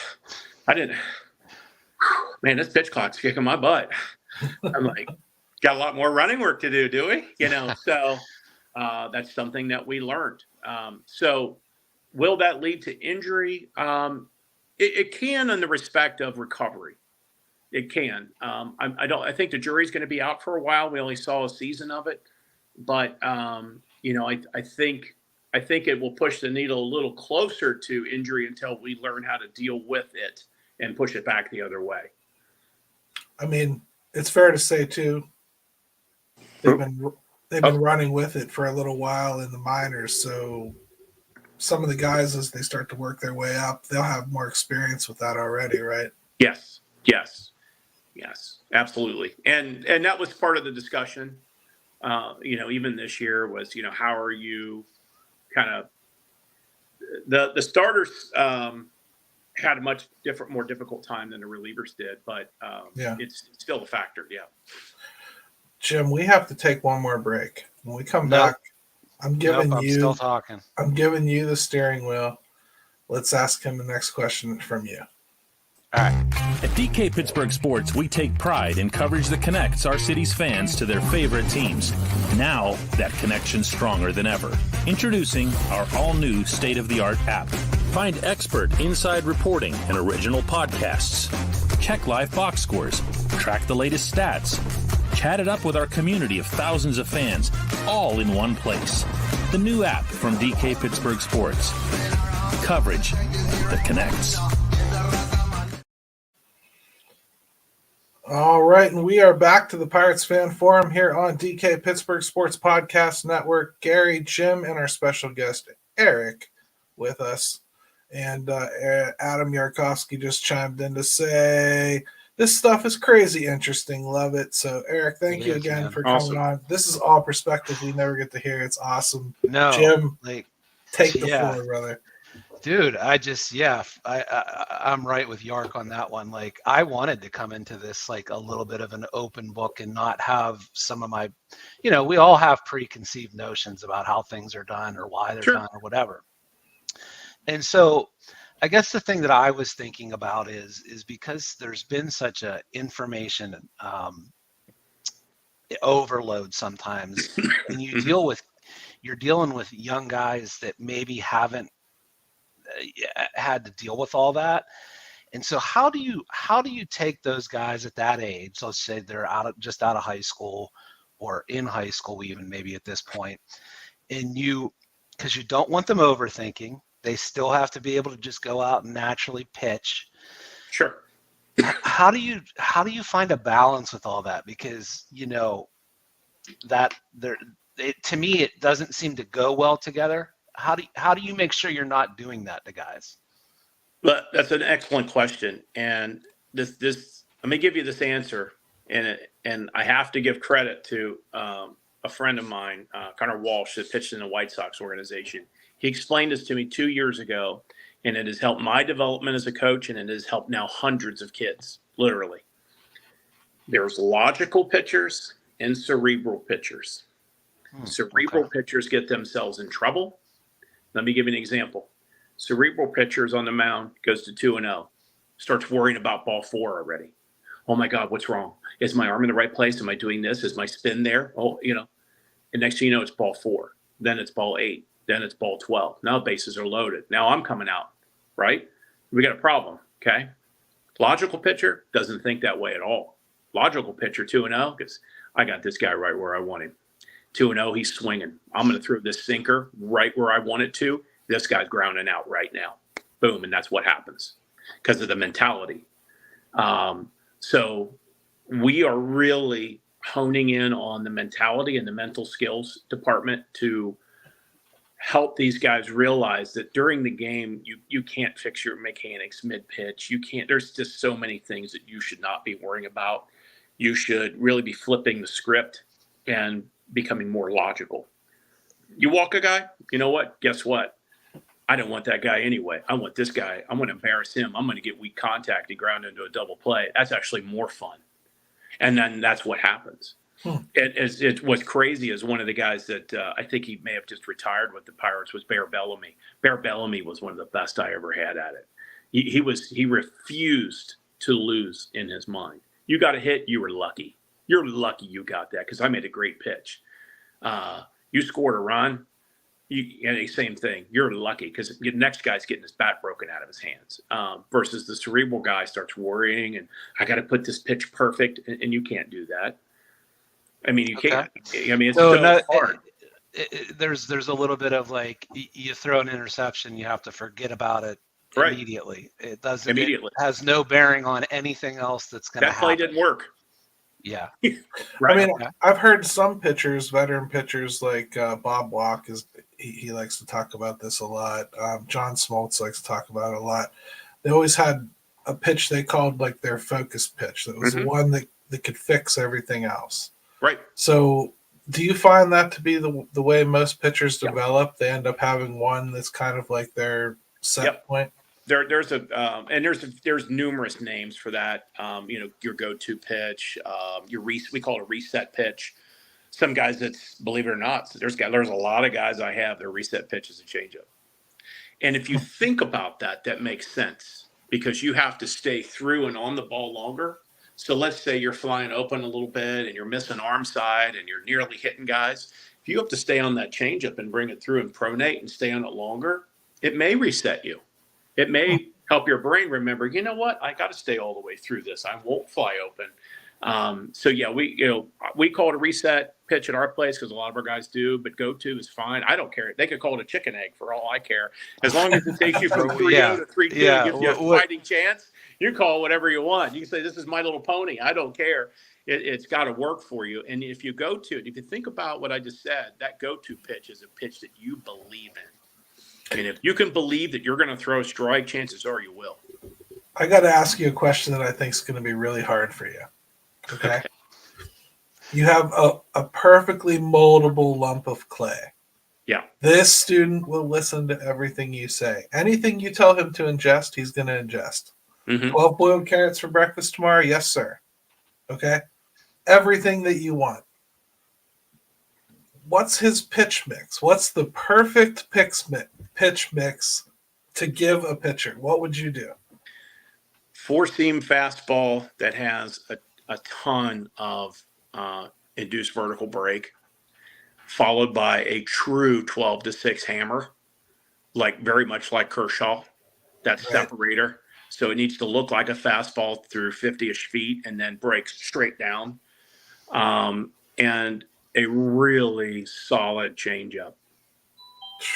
this pitch clock's kicking my butt. I'm like, got a lot more running work to do we? So that's something that we learned. So will that lead to injury? It can, in the respect of recovery. It can. I think the jury's going to be out for a while. We only saw a season of it, but I think it will push the needle a little closer to injury until we learn how to deal with it and push it back the other way. I mean, it's fair to say too, they've been running with it for a little while in the minors, so some of the guys, as they start to work their way up, they'll have more experience with that already, right? Yes, absolutely. And that was part of the discussion, even this year was, how are you kind of the starters had a much more difficult time than the relievers did, but it's still a factor. Yeah. Jim, we have to take one more break. When we come back, I'm still talking. I'm giving you the steering wheel. Let's ask him the next question from you. All right. At DK Pittsburgh Sports, we take pride in coverage that connects our city's fans to their favorite teams. Now, that connection's stronger than ever. Introducing our all-new state-of-the-art app. Find expert inside reporting and original podcasts. Check live box scores. Track the latest stats. Chat it up with our community of thousands of fans, all in one place. The new app from DK Pittsburgh Sports. Coverage that connects. All right, and we are back to the Pirates Fan Forum here on DK Pittsburgh Sports Podcast Network. Gary, Jim, and our special guest, Eric, with us. And Adam Yarkovsky just chimed in to say, this stuff is crazy interesting. Love it. So, Eric, thank you again for coming on. This is all perspective we never get to hear. It's awesome. No, Jim, take the floor, brother. Dude, I'm right with Yark on that one. Like, I wanted to come into this like a little bit of an open book and not have some of my, we all have preconceived notions about how things are done or why they're Sure. done or whatever. And so I guess the thing that I was thinking about is because there's been such a information overload sometimes, and you're dealing with young guys that maybe haven't had to deal with all that. And so how do you take those guys at that age, let's say they're just out of high school or in high school even maybe at this point, and because you don't want them overthinking, they still have to be able to just go out and naturally pitch. Sure. How do you find a balance with all that? Because that to me it doesn't seem to go well together. How do you make sure you're not doing that to guys? But that's an excellent question, and this let me give you this answer, and I have to give credit to a friend of mine, Connor Walsh, that pitched in the White Sox organization. He explained this to me 2 years ago, and it has helped my development as a coach, and it has helped now hundreds of kids, literally. There's logical pitchers and cerebral pitchers. Cerebral pitchers get themselves in trouble. Let me give you an example. Cerebral pitchers on the mound goes to 2-0, starts worrying about ball 4 already. Oh my God, what's wrong? Is my arm in the right place? Am I doing this? Is my spin there? Oh, and next thing you know, it's ball 4. Then it's ball 8. Then it's ball 12. Now bases are loaded. Now I'm coming out, right? We got a problem, okay? Logical pitcher doesn't think that way at all. Logical pitcher, 2-0, because I got this guy right where I want him. 2-0, he's swinging. I'm going to throw this sinker right where I want it to. This guy's grounding out right now. Boom, and that's what happens because of the mentality. So we are really honing in on the mentality and the mental skills department to help these guys realize that during the game, you can't fix your mechanics mid-pitch. You can't. There's just so many things that you should not be worrying about. You should really be flipping the script and becoming more logical. You walk a guy, you know what? Guess what? I don't want that guy anyway. I want this guy. I'm going to embarrass him. I'm going to get weak contact and ground into a double play. That's actually more fun. And then that's what happens. It what's crazy is one of the guys that I think he may have just retired with the Pirates was Bear Bellamy. Bear Bellamy was one of the best I ever had at it. He refused to lose in his mind. You got a hit, you were lucky. You're lucky you got that because I made a great pitch. You scored a run, same thing. You're lucky because the next guy's getting his bat broken out of his hands. Versus the cerebral guy starts worrying and I got to put this pitch perfect, and you can't do that. I mean, you can't. I mean, it's hard. There's a little bit of like you throw an interception, you have to forget about it immediately. It doesn't. Immediately. It has no bearing on anything else that's going to happen. That play didn't work. Yeah. Right. I mean, I've heard some pitchers, veteran pitchers like Bob Walk, he likes to talk about this a lot. John Smoltz likes to talk about it a lot. They always had a pitch they called like their focus pitch. That was the one that could fix everything else. Right. So do you find that to be the way most pitchers develop? They end up having one that's kind of like their set point? There's numerous names for that. Your go-to pitch, we call it a reset pitch. Some guys that's, believe it or not, there's a lot of guys I have, their reset pitch is a changeup. And if you think about that, that makes sense because you have to stay through and on the ball longer. So let's say you're flying open a little bit and you're missing arm side and you're nearly hitting guys. If you have to stay on that changeup and bring it through and pronate and stay on it longer, it may reset you. It may help your brain remember, you know what? I got to stay all the way through this. I won't fly open. We call it a reset pitch at our place because a lot of our guys do, but go-to is fine. I don't care. They could call it a chicken egg for all I care. As long as it takes you from 3-0 to 3-2 and gives you a fighting chance, you call it whatever you want. You can say, this is My Little Pony. I don't care. It's got to work for you. And if you think about what I just said, that go-to pitch is a pitch that you believe in. And if you can believe that you're going to throw a strike, chances are you will. I got to ask you a question that I think is going to be really hard for you. Okay. You have a perfectly moldable lump of clay. Yeah. This student will listen to everything you say. Anything you tell him to ingest, he's going to ingest. 12 boiled carrots for breakfast tomorrow? Yes, sir. Okay? Everything that you want. What's his pitch mix? What's the perfect pitch mix to give a pitcher? What would you do? 4-seam fastball that has a ton of induced vertical break, followed by a true 12-6 hammer, like very much like Kershaw, that separator. So it needs to look like a fastball through 50-ish feet and then breaks straight down. And a really solid changeup.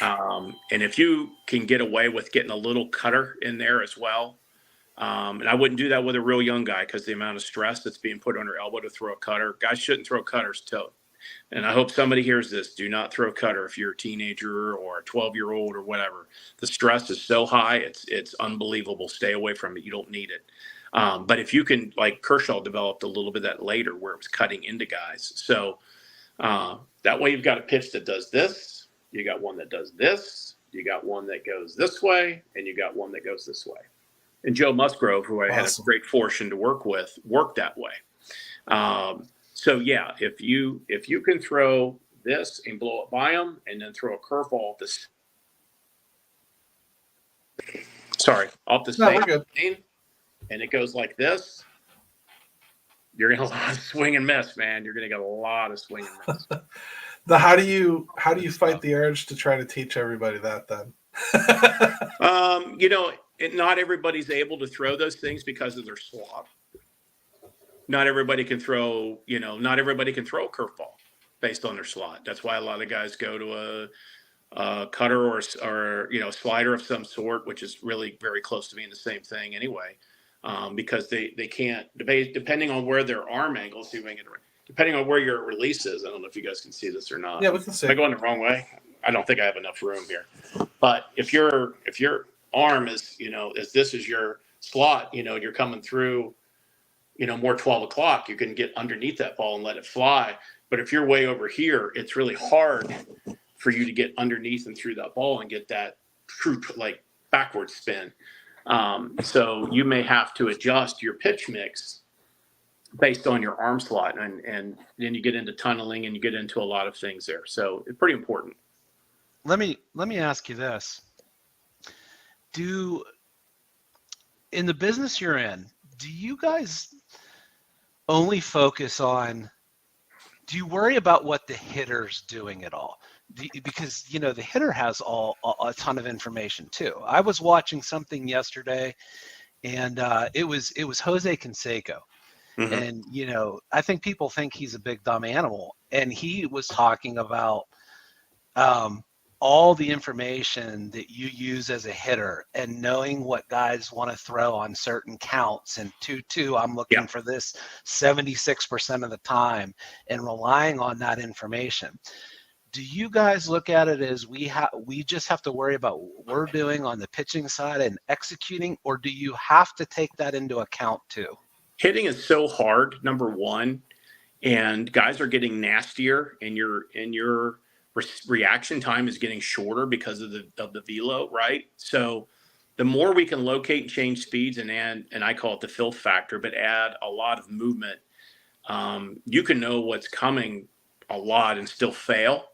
And if you can get away with getting a little cutter in there as well, and I wouldn't do that with a real young guy because the amount of stress that's being put on your elbow to throw a cutter. Guys shouldn't throw cutters to. And I hope somebody hears this. Do not throw a cutter if you're a teenager or a 12-year-old or whatever. The stress is so high, it's unbelievable. Stay away from it. You don't need it. But if you can, like Kershaw developed a little bit of that later where it was cutting into guys. So that way you've got a pitch that does this. You got one that does this. You got one that goes this way. And you got one that goes this way. And Joe Musgrove, who I had a great fortune to work with, worked that way. So yeah, if you can throw this and blow it by them, and then throw a curveball off the same lane, and it goes like this, you're gonna get a lot of swing and miss, man. You're gonna get a lot of swing and miss. How do you fight the urge to try to teach everybody that then? Not everybody's able to throw those things because of their slot. Not everybody can throw a curveball based on their slot. That's why a lot of guys go to a cutter or slider of some sort, which is really very close to being the same thing anyway, because they can't, depending on where their arm angle, depending on where your release is. I don't know if you guys can see this or not. Yeah, we can see. Am I going the wrong way? I don't think I have enough room here. But if your arm is, as this is your slot, you're coming through, more 12 o'clock, you can get underneath that ball and let it fly. But if you're way over here, it's really hard for you to get underneath and through that ball and get that true, backward spin. So you may have to adjust your pitch mix based on your arm slot. And then you get into tunneling and you get into a lot of things there. So it's pretty important. Let me ask you this. In the business you're in, do you guys only focus on, do you worry about what the hitter's doing at all? Because, the hitter has a ton of information too. I was watching something yesterday and it was Jose Canseco. Mm-hmm. And, I think people think he's a big dumb animal. And he was talking about all the information that you use as a hitter and knowing what guys want to throw on certain counts, and 2-2, I'm looking for this 76% of the time, and relying on that information. Do you guys look at it as we just have to worry about what we're doing on the pitching side and executing, or do you have to take that into account too? Hitting is so hard, number one, and guys are getting nastier, and your reaction time is getting shorter because of the velo, right? So the more we can locate and change speeds and I call it the filth factor, but add a lot of movement, you can know what's coming a lot and still fail.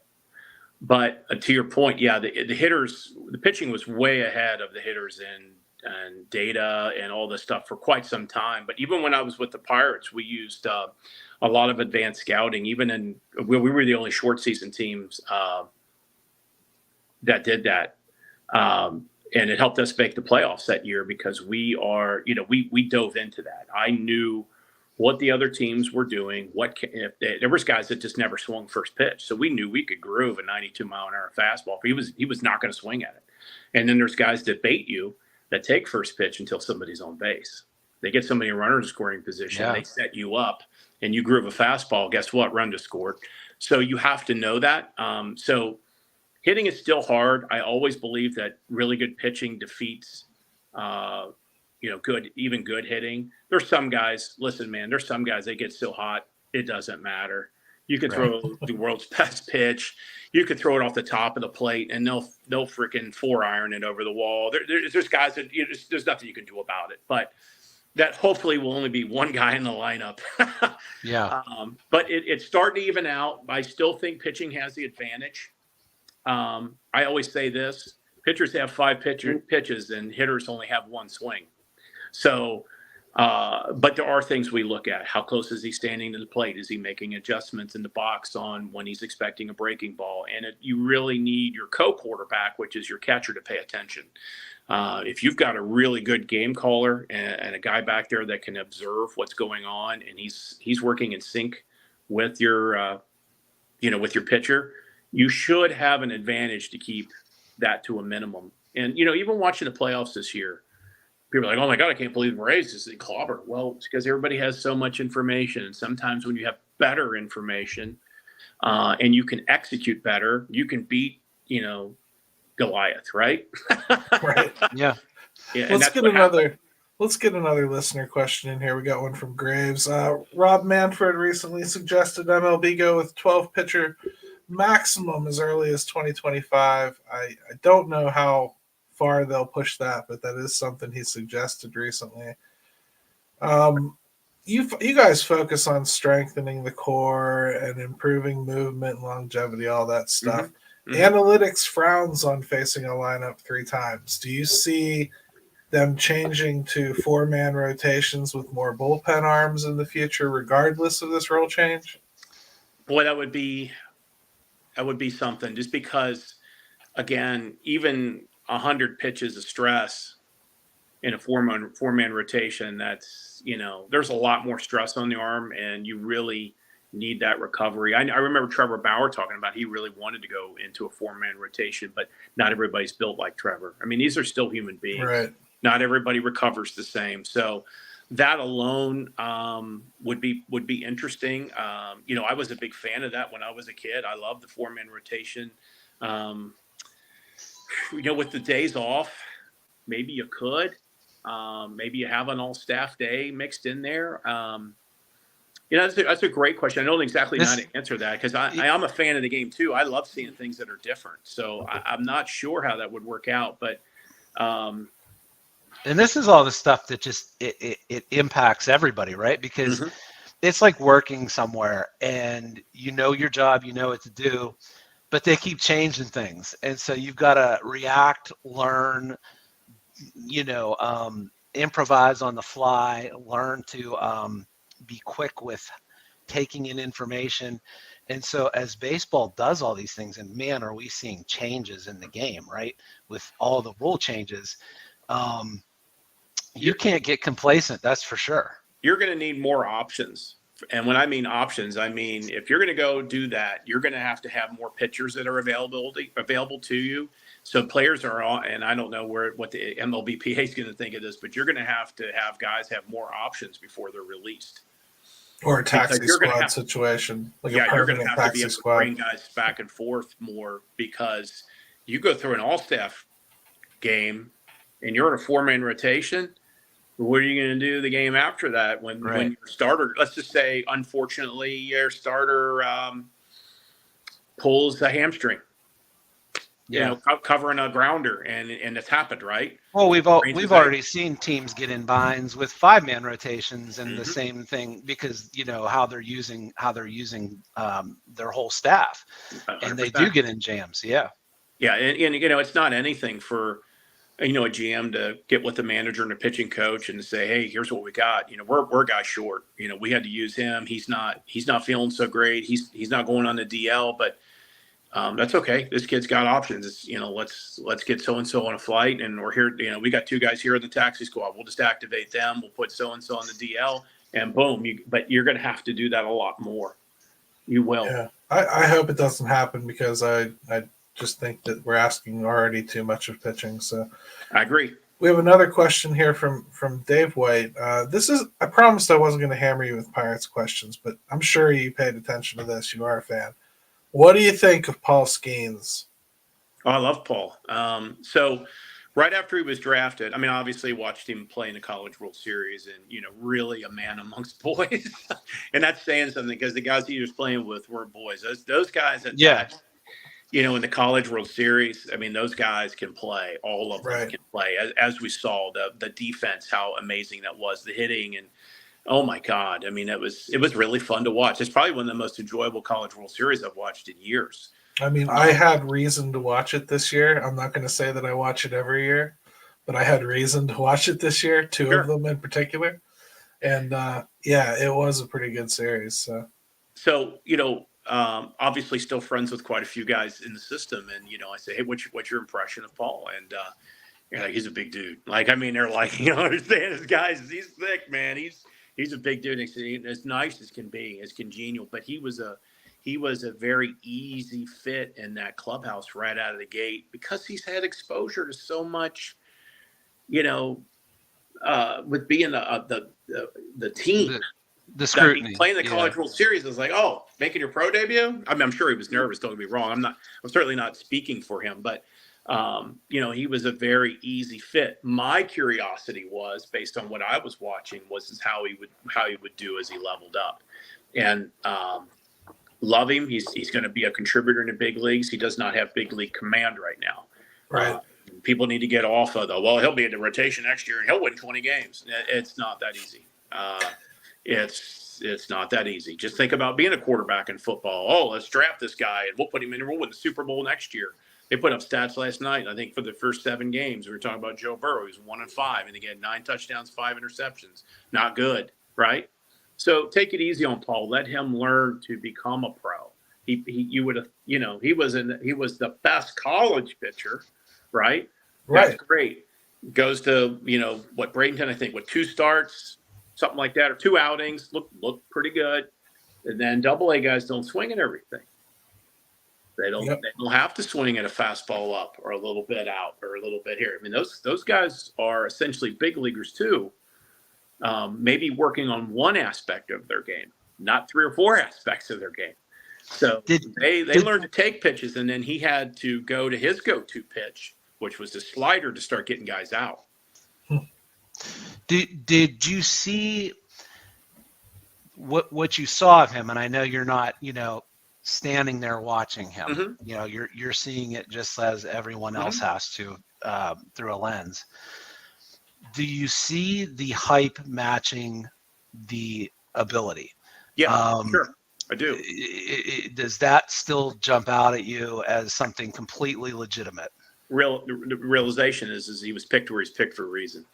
But to your point, the pitching was way ahead of the hitters and data and all this stuff for quite some time. But even when I was with the Pirates, we used a lot of advanced scouting. We were the only short season teams that did that, and it helped us make the playoffs that year because we dove into that. I knew what the other teams were doing. There was guys that just never swung first pitch, so we knew we could groove a 92-mile-an-hour fastball. He was not going to swing at it. And then there's guys that bait you that take first pitch until somebody's on base. They get somebody in runner scoring position. Yeah. They set you up, and you groove a fastball. Guess what? Run to score. So you have to know that. So hitting is still hard. I always believe that really good pitching defeats, good hitting. There's some guys. Listen, man. There's some guys they get so hot it doesn't matter. You could throw the world's best pitch. You could throw it off the top of the plate, and they'll freaking 4-iron it over the wall. There's guys that there's nothing you can do about it. But that hopefully will only be one guy in the lineup. Yeah. But it's starting to even out. I still think pitching has the advantage. I always say this: pitchers have 5 pitches, and hitters only have 1 swing. So. But there are things we look at. How close is he standing to the plate? Is he making adjustments in the box on when he's expecting a breaking ball? And you really need your co-quarterback, which is your catcher, to pay attention. If you've got a really good game caller and a guy back there that can observe what's going on, and he's working in sync with your with your pitcher, you should have an advantage to keep that to a minimum. And even watching the playoffs this year, people are like, oh my God, I can't believe the Rays is clobbered. Well, it's because everybody has so much information. And sometimes when you have better information and you can execute better, you can beat, Goliath, right? Right. Yeah. Let's get another listener question in here. We got one from Graves. Rob Manfred recently suggested MLB go with 12 pitcher maximum as early as 2025. I don't know how far they'll push that, but that is something he suggested recently. You guys focus on strengthening the core and improving movement, longevity, all that stuff. Mm-hmm. Analytics frowns on facing a lineup 3 times. Do you see them changing to 4-man rotations with more bullpen arms in the future, regardless of this rule change? Boy, that would be something. Just because, again, even 100 pitches of stress in a 4-man rotation, that's, there's a lot more stress on the arm, and you really need that recovery. I remember Trevor Bauer talking about he really wanted to go into a 4-man rotation, but not everybody's built like Trevor. I mean, these are still human beings. Right. Not everybody recovers the same. So that alone would be interesting. I was a big fan of that when I was a kid. I loved the 4-man rotation. With the days off, maybe you could. Maybe you have an all-staff day mixed in there. That's a great question. I don't exactly know how to answer that because I am a fan of the game too. I love seeing things that are different. So I'm not sure how that would work out, but. And this is all the stuff that just it impacts everybody, right? Because it's like working somewhere, and your job, what to do, but they keep changing things, and so you've got to react, learn, improvise on the fly, learn to be quick with taking in information. And so as baseball does all these things, and man, are we seeing changes in the game, right? With all the rule changes, you can't get complacent. That's for sure. You're going to need more options. And when I mean options, I mean, if you're going to go do that, you're going to have more pitchers that are available to you. So players are on, and I don't know what the MLBPA is going to think of this, but you're going to have guys have more options before they're released. Or a taxi squad situation. You're going to have to be able to bring guys back and forth more, because you go through an all-staff game and you're in a 4-man rotation. What are you going to do the game after that when your starter, let's just say, unfortunately, your starter pulls a hamstring? Covering a grounder, and it's happened, right? Well, we've already seen teams get in binds with 5-man rotations and the same thing, because how they're using their whole staff, 100%. And they do get in jams. Yeah, and it's not anything for a GM to get with the manager and the pitching coach and say, hey, here's what we got. We're a guy short. We had to use him. He's not feeling so great. He's not going on the DL, but. That's okay. This kid's got options. Let's get so-and-so on a flight, and we're here. We got 2 guys here in the taxi squad. We'll just activate them. We'll put so-and-so on the DL, and boom. But you're going to have to do that a lot more. You will. Yeah. I hope it doesn't happen, because I just think that we're asking already too much of pitching. So I agree. We have another question here from Dave White. I promised I wasn't going to hammer you with Pirates questions, but I'm sure you paid attention to this. You are a fan. What do you think of Paul Skeens? Oh, I love Paul. So right after he was drafted, I mean, obviously watched him play in the College World Series and, really a man amongst boys. And that's saying something because the guys he was playing with were boys. Those guys at that, in the College World Series, I mean, those guys can play. All of them can play. As we saw, the defense, how amazing that was, the hitting, and oh my God. I mean, it was really fun to watch. It's probably one of the most enjoyable College World Series I've watched in years. I mean, I had reason to watch it this year. I'm not going to say that I watch it every year, but I had reason to watch it this year, two of them in particular. And it was a pretty good series. So obviously still friends with quite a few guys in the system. And, I say, hey, what's your impression of Paul? And you're like, he's a big dude. Like, I mean, they're like, understand this guy's, he's thick, man. He's a big dude. And as nice as can be, as congenial, but he was a very easy fit in that clubhouse right out of the gate because he's had exposure to so much, with being the team. The scrutiny. Playing the College World Series is like, oh, making your pro debut? I mean, I'm sure he was nervous, don't get me wrong. I'm certainly not speaking for him, but he was a very easy fit. My curiosity was, based on what I was watching, was how he would do as he leveled up. And love him. He's going to be a contributor in the big leagues. He does not have big league command right now. Right. People need to get off of he'll be in the rotation next year and he'll win 20 games. It's not that easy. It's not that easy. Just think about being a quarterback in football. Oh, let's draft this guy and we'll put him in and we'll win the Super Bowl next year. They put up stats last night. I think for the first 7 games, we were talking about Joe Burrow. He was 1-5 and he had 9 touchdowns, 5 interceptions. Not good, right? So take it easy on Paul. Let him learn to become a pro. He was the best college pitcher, right? Right. That's great. Goes to Bradenton, I think, with 2 starts, something like that, or 2 outings. Look pretty good. And then Double-A guys don't swing at everything. They don't. Yep. They don't have to swing at a fastball up or a little bit out or a little bit here. I mean, those guys are essentially big leaguers too. Maybe working on one aspect of their game, not 3 or 4 aspects of their game. So they learned to take pitches, and then he had to go to his go-to pitch, which was the slider, to start getting guys out. Did you see what you saw of him? And I know you're not, standing there watching him. Mm-hmm. You're seeing it just as everyone else has to through a lens. Do you see the hype matching the ability? Yeah, sure. I do. Does that still jump out at you as something completely legitimate? The realization is he was picked where he's picked for a reason.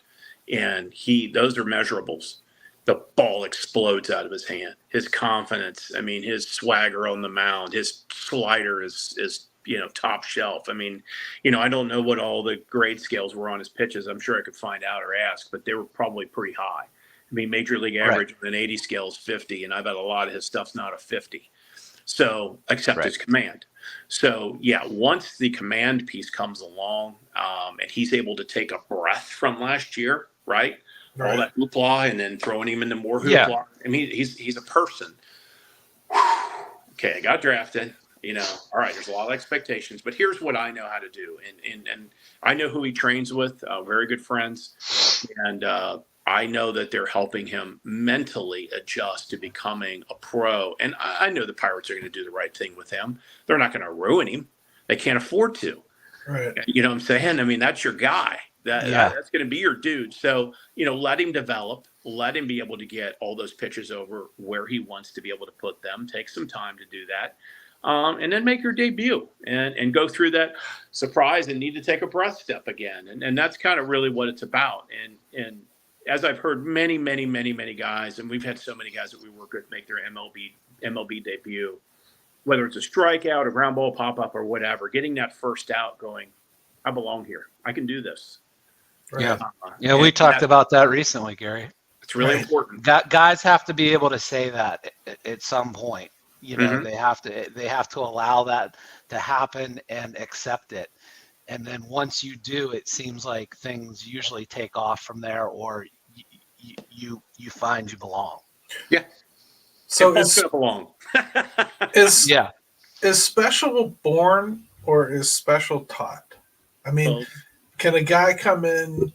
And those are measurables. The ball explodes out of his hand. His confidence, I mean, his swagger on the mound, his slider is top shelf. I mean, I don't know what all the grade scales were on his pitches. I'm sure I could find out or ask, but they were probably pretty high. I mean, major league average with an 80 scale is 50, and I bet a lot of his stuff's not a 50. So, except his command. So, yeah, once the command piece comes along, and he's able to take a breath from last year, right? All that hoopla, and then throwing him into more hoopla. Yeah. I mean, he's a person. Okay, I got drafted. All right, there's a lot of expectations, but here's what I know how to do. And I know who he trains with, very good friends. And I know that they're helping him mentally adjust to becoming a pro. And I know the Pirates are going to do the right thing with him. They're not going to ruin him. They can't afford to. Right. You know what I'm saying? I mean, that's your guy. That's going to be your dude. So, let him develop. Let him be able to get all those pitches over where he wants to be able to put them. Take some time to do that. And then make your debut and go through that surprise and need to take a breath step again. And that's kind of really what it's about. And as I've heard many, many, many, many guys, and we've had so many guys that we work with make their MLB debut, whether it's a strikeout, a ground ball pop-up, or whatever, getting that first out going, I belong here. I can do this. Right. Yeah, we talked about that recently, Gary. It's really important. Guys have to be able to say that at some point. They have to allow that to happen and accept it. And then once you do, it seems like things usually take off from there, or you find you belong. Yeah. So it's gonna belong. Is special born or is special taught? I mean, can a guy come in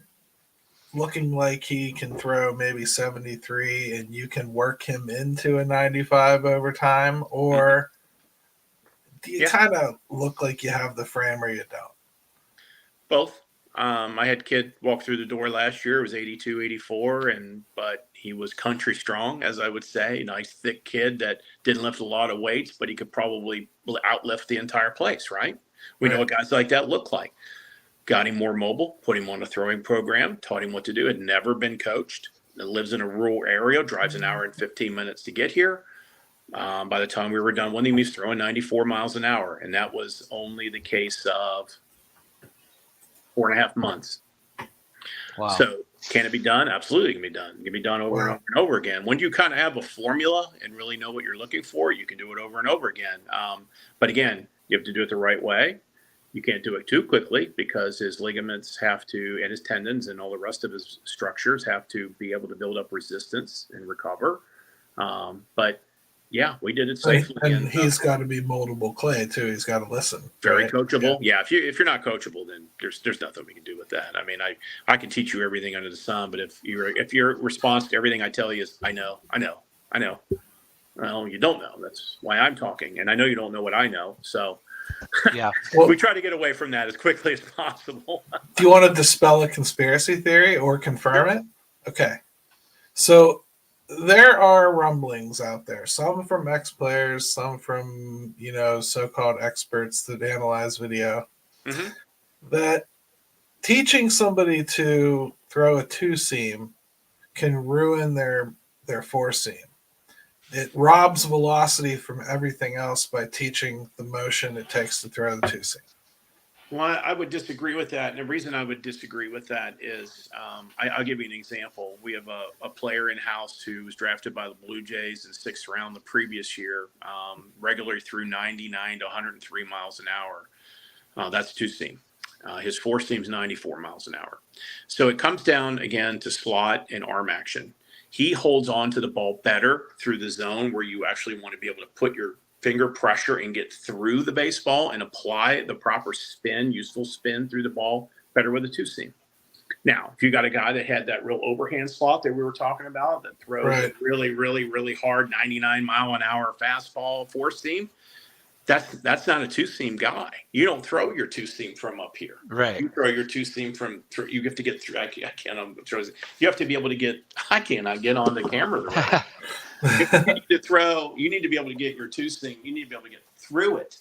looking like he can throw maybe 73 and you can work him into a 95 over time, or do you kind of look like you have the frame or you don't? Both. I had a kid walk through the door last year. It was 82, 84, but he was country strong, as I would say. Nice, thick kid that didn't lift a lot of weights, but he could probably outlift the entire place, right? We know what guys like that look like. Got him more mobile, put him on a throwing program, taught him what to do. Had never been coached. Lives in a rural area, drives an hour and 15 minutes to get here. By the time we were done with him, he was throwing 94 miles an hour, and that was only the case of 4.5 months. Wow. So can it be done? Absolutely, it can be done. It can be done over and over and over again. When you kind of have a formula and really know what you're looking for, you can do it over and over again. But again, you have to do it the right way. You can't do it too quickly because his ligaments have to, and his tendons and all the rest of his structures have to be able to build up resistance and recover. But yeah, we did it safely. And he's got to be moldable clay too. He's got to listen. Very coachable. Yeah. If you're not coachable, then there's nothing we can do with that. I mean, I can teach you everything under the sun, but if your response to everything I tell you is I know, well, you don't know. That's why I'm talking, and I know you don't know what I know. So yeah, we try to get away from that as quickly as possible. Do you want to dispel a conspiracy theory or confirm it? Okay. So there are rumblings out there, some from ex-players, some from, so-called experts that analyze video, that teaching somebody to throw a two-seam can ruin their four-seam. It robs velocity from everything else by teaching the motion it takes to throw the two-seam. Well, I would disagree with that. And the reason I would disagree with that is I'll give you an example. We have a player in-house who was drafted by the Blue Jays in 6th round the previous year, regularly threw 99 to 103 miles an hour. That's two-seam. His four-seam's 94 miles an hour. So it comes down, again, to slot and arm action. He holds on to the ball better through the zone where you actually want to be able to put your finger pressure and get through the baseball and apply the proper spin, useful spin through the ball better with a two-seam. Now, if you got a guy that had that real overhand slot that we were talking about that throws a really, really, really hard 99 mile an hour fastball four-seam, that's not a two-seam guy. You don't throw your two-seam from up here. Right. You throw your two-seam from. You have to get through. I can't. You have to be able to get. I cannot get on the camera the right. You need to throw. You need to be able to get your two-seam. You need to be able to get through it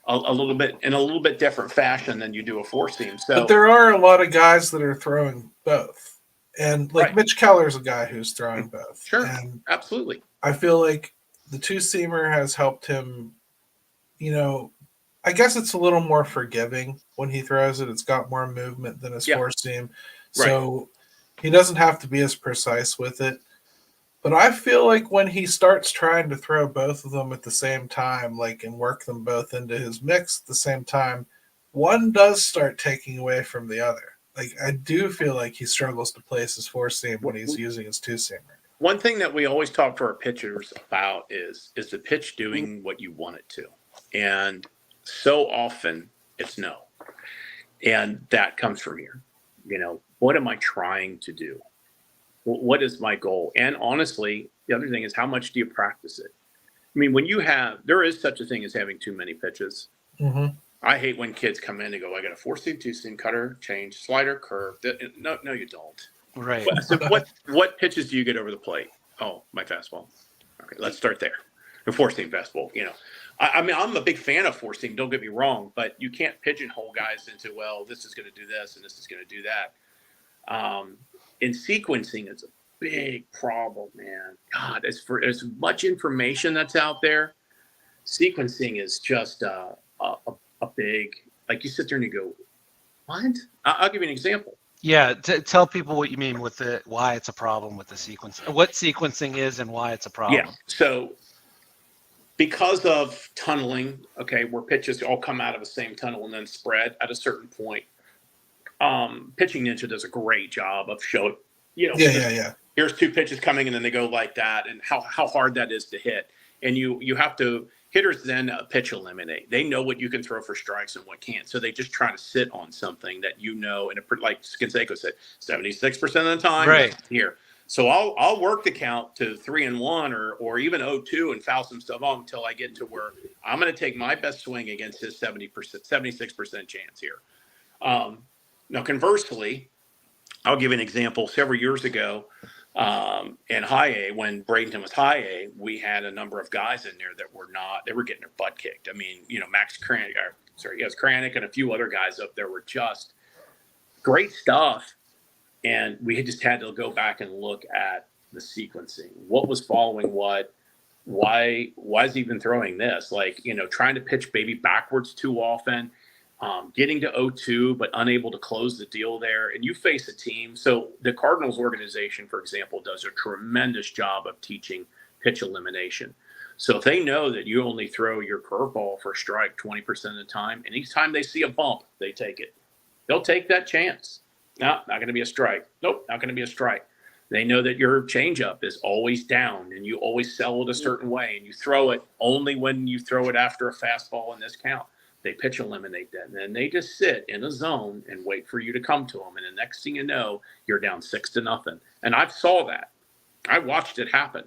a little bit in a little bit different fashion than you do a four-seam. So, but there are a lot of guys that are throwing both, and Mitch Keller's a guy who's throwing both. Sure, and absolutely. I feel like the two-seamer has helped him. I guess it's a little more forgiving when he throws it. It's got more movement than his four-seam, so he doesn't have to be as precise with it. But I feel like when he starts trying to throw both of them at the same time, and work them both into his mix at the same time, one does start taking away from the other. I do feel like he struggles to place his four-seam when he's using his two-seamer. One thing that we always talk to our pitchers about is the pitch doing what you want it to? And so often it's no. And that comes from here. What am I trying to do? What is my goal? And honestly, the other thing is, how much do you practice it? I mean, there is such a thing as having too many pitches. Mm-hmm. I hate when kids come in and go, I got a four-seam, two-seam, cutter, change, slider, curve. No, you don't. Right. So what pitches do you get over the plate? Oh, my fastball. Okay, let's start there. The four-seam fastball, I mean, I'm a big fan of four-seam, don't get me wrong, but you can't pigeonhole guys into, this is going to do this and this is going to do that. And sequencing is a big problem, man. God, as much information that's out there, sequencing is just a big, you sit there and you go, what? I'll give you an example. Yeah, tell people what you mean with why it's a problem with the sequence, what sequencing is and why it's a problem. Yeah, so because of tunneling, where pitches all come out of the same tunnel and then spread at a certain point, Pitching Ninja does a great job of showing, here's two pitches coming and then they go like that, and how hard that is to hit. And you have to Hitters then pitch eliminate. They know what you can throw for strikes and what can't. So they just try to sit on something that and like Canseco said, 76% of the time, Right here. So I'll work the count to 3-1 or even 0-2 and foul some stuff on until I get to where I'm going to take my best swing against his 76% chance here. Now, conversely, I'll give an example. Several years ago, in high A, when Bradenton was high A, we had a number of guys in there that they were getting their butt kicked. I mean, Max Kranick and a few other guys up there were just great stuff. And we just had to go back and look at the sequencing. What was following what? Why is he even throwing this? Like, trying to pitch maybe backwards too often. Getting to 0-2, but unable to close the deal there. And you face a team. So the Cardinals organization, for example, does a tremendous job of teaching pitch elimination. So if they know that you only throw your curveball for a strike 20% of the time, and each time they see a bump, they take it. They'll take that chance. No, not going to be a strike. Nope, not going to be a strike. They know that your changeup is always down and you always sell it a certain way, and you throw it only when you throw it after a fastball in this count. They pitch eliminate that, and then they just sit in a zone and wait for you to come to them. And the next thing you know, you're down 6-0. And I saw that. I watched it happen.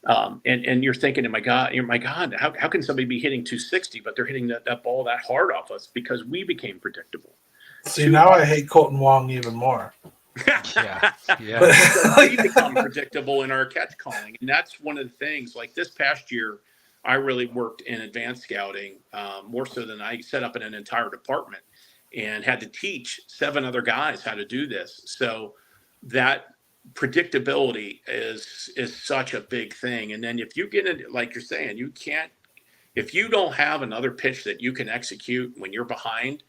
And you're thinking, my God, how can somebody be hitting 260, but they're hitting that ball that hard off us? Because we became predictable. See, now I hate Colton Wong even more. yeah We become predictable in our catch calling, and that's one of the things. Like this past year, I really worked in advanced scouting more so than I set up in an entire department and had to teach 7 other guys how to do this. So that predictability is such a big thing. And then if you get into, like you're saying, if you don't have another pitch that you can execute when you're behind,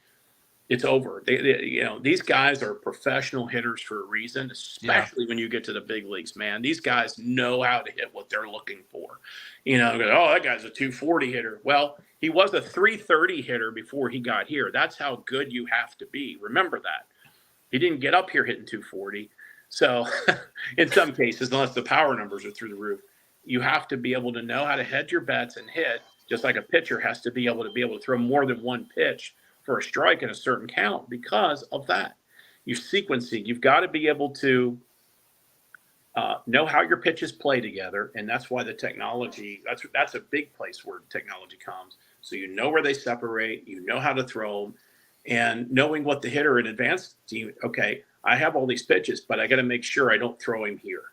it's over. These guys are professional hitters for a reason, especially when you get to the big leagues, man. These guys know how to hit what they're looking for. That guy's a 240 hitter. Well, he was a 330 hitter before he got here. That's how good you have to be. Remember that. He didn't get up here hitting 240. So in some cases, unless the power numbers are through the roof, you have to be able to know how to hedge your bets and hit, just like a pitcher has to be able to throw more than one pitch for a strike in a certain count because of that. You're sequencing. You've got to be able to know how your pitches play together, and that's why the technology. That's a big place where technology comes. So you know where they separate. You know how to throw them, and knowing what the hitter in advance team. Okay, I have all these pitches, but I got to make sure I don't throw him here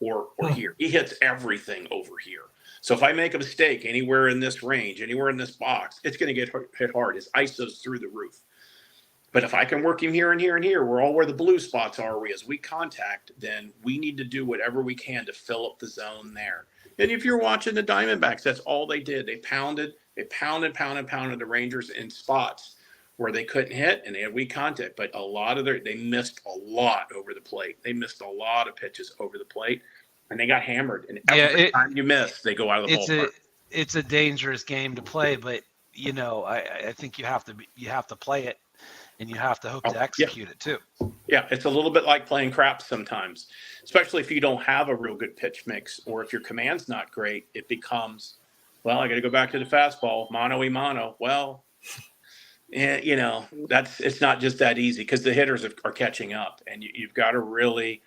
or here. He hits everything over here. So if I make a mistake anywhere in this range, anywhere in this box, it's going to get hit hard. His ISO's through the roof. But if I can work him here and here and here, we're all where the blue spots are. As we contact, then we need to do whatever we can to fill up the zone there. And if you're watching the Diamondbacks, that's all they did. They pounded the Rangers in spots where they couldn't hit, and they had weak contact. But they missed a lot over the plate. They missed a lot of pitches over the plate. And they got hammered. And every time you miss, they go out of the ballpark. It's a dangerous game to play, but I think you have to play it, and you have to hope to execute it too. Yeah, it's a little bit like playing craps sometimes, especially if you don't have a real good pitch mix, or if your command's not great. It becomes, well, I got to go back to the fastball, mano y mano. Well, it's not just that easy because the hitters are catching up, and you've got to really.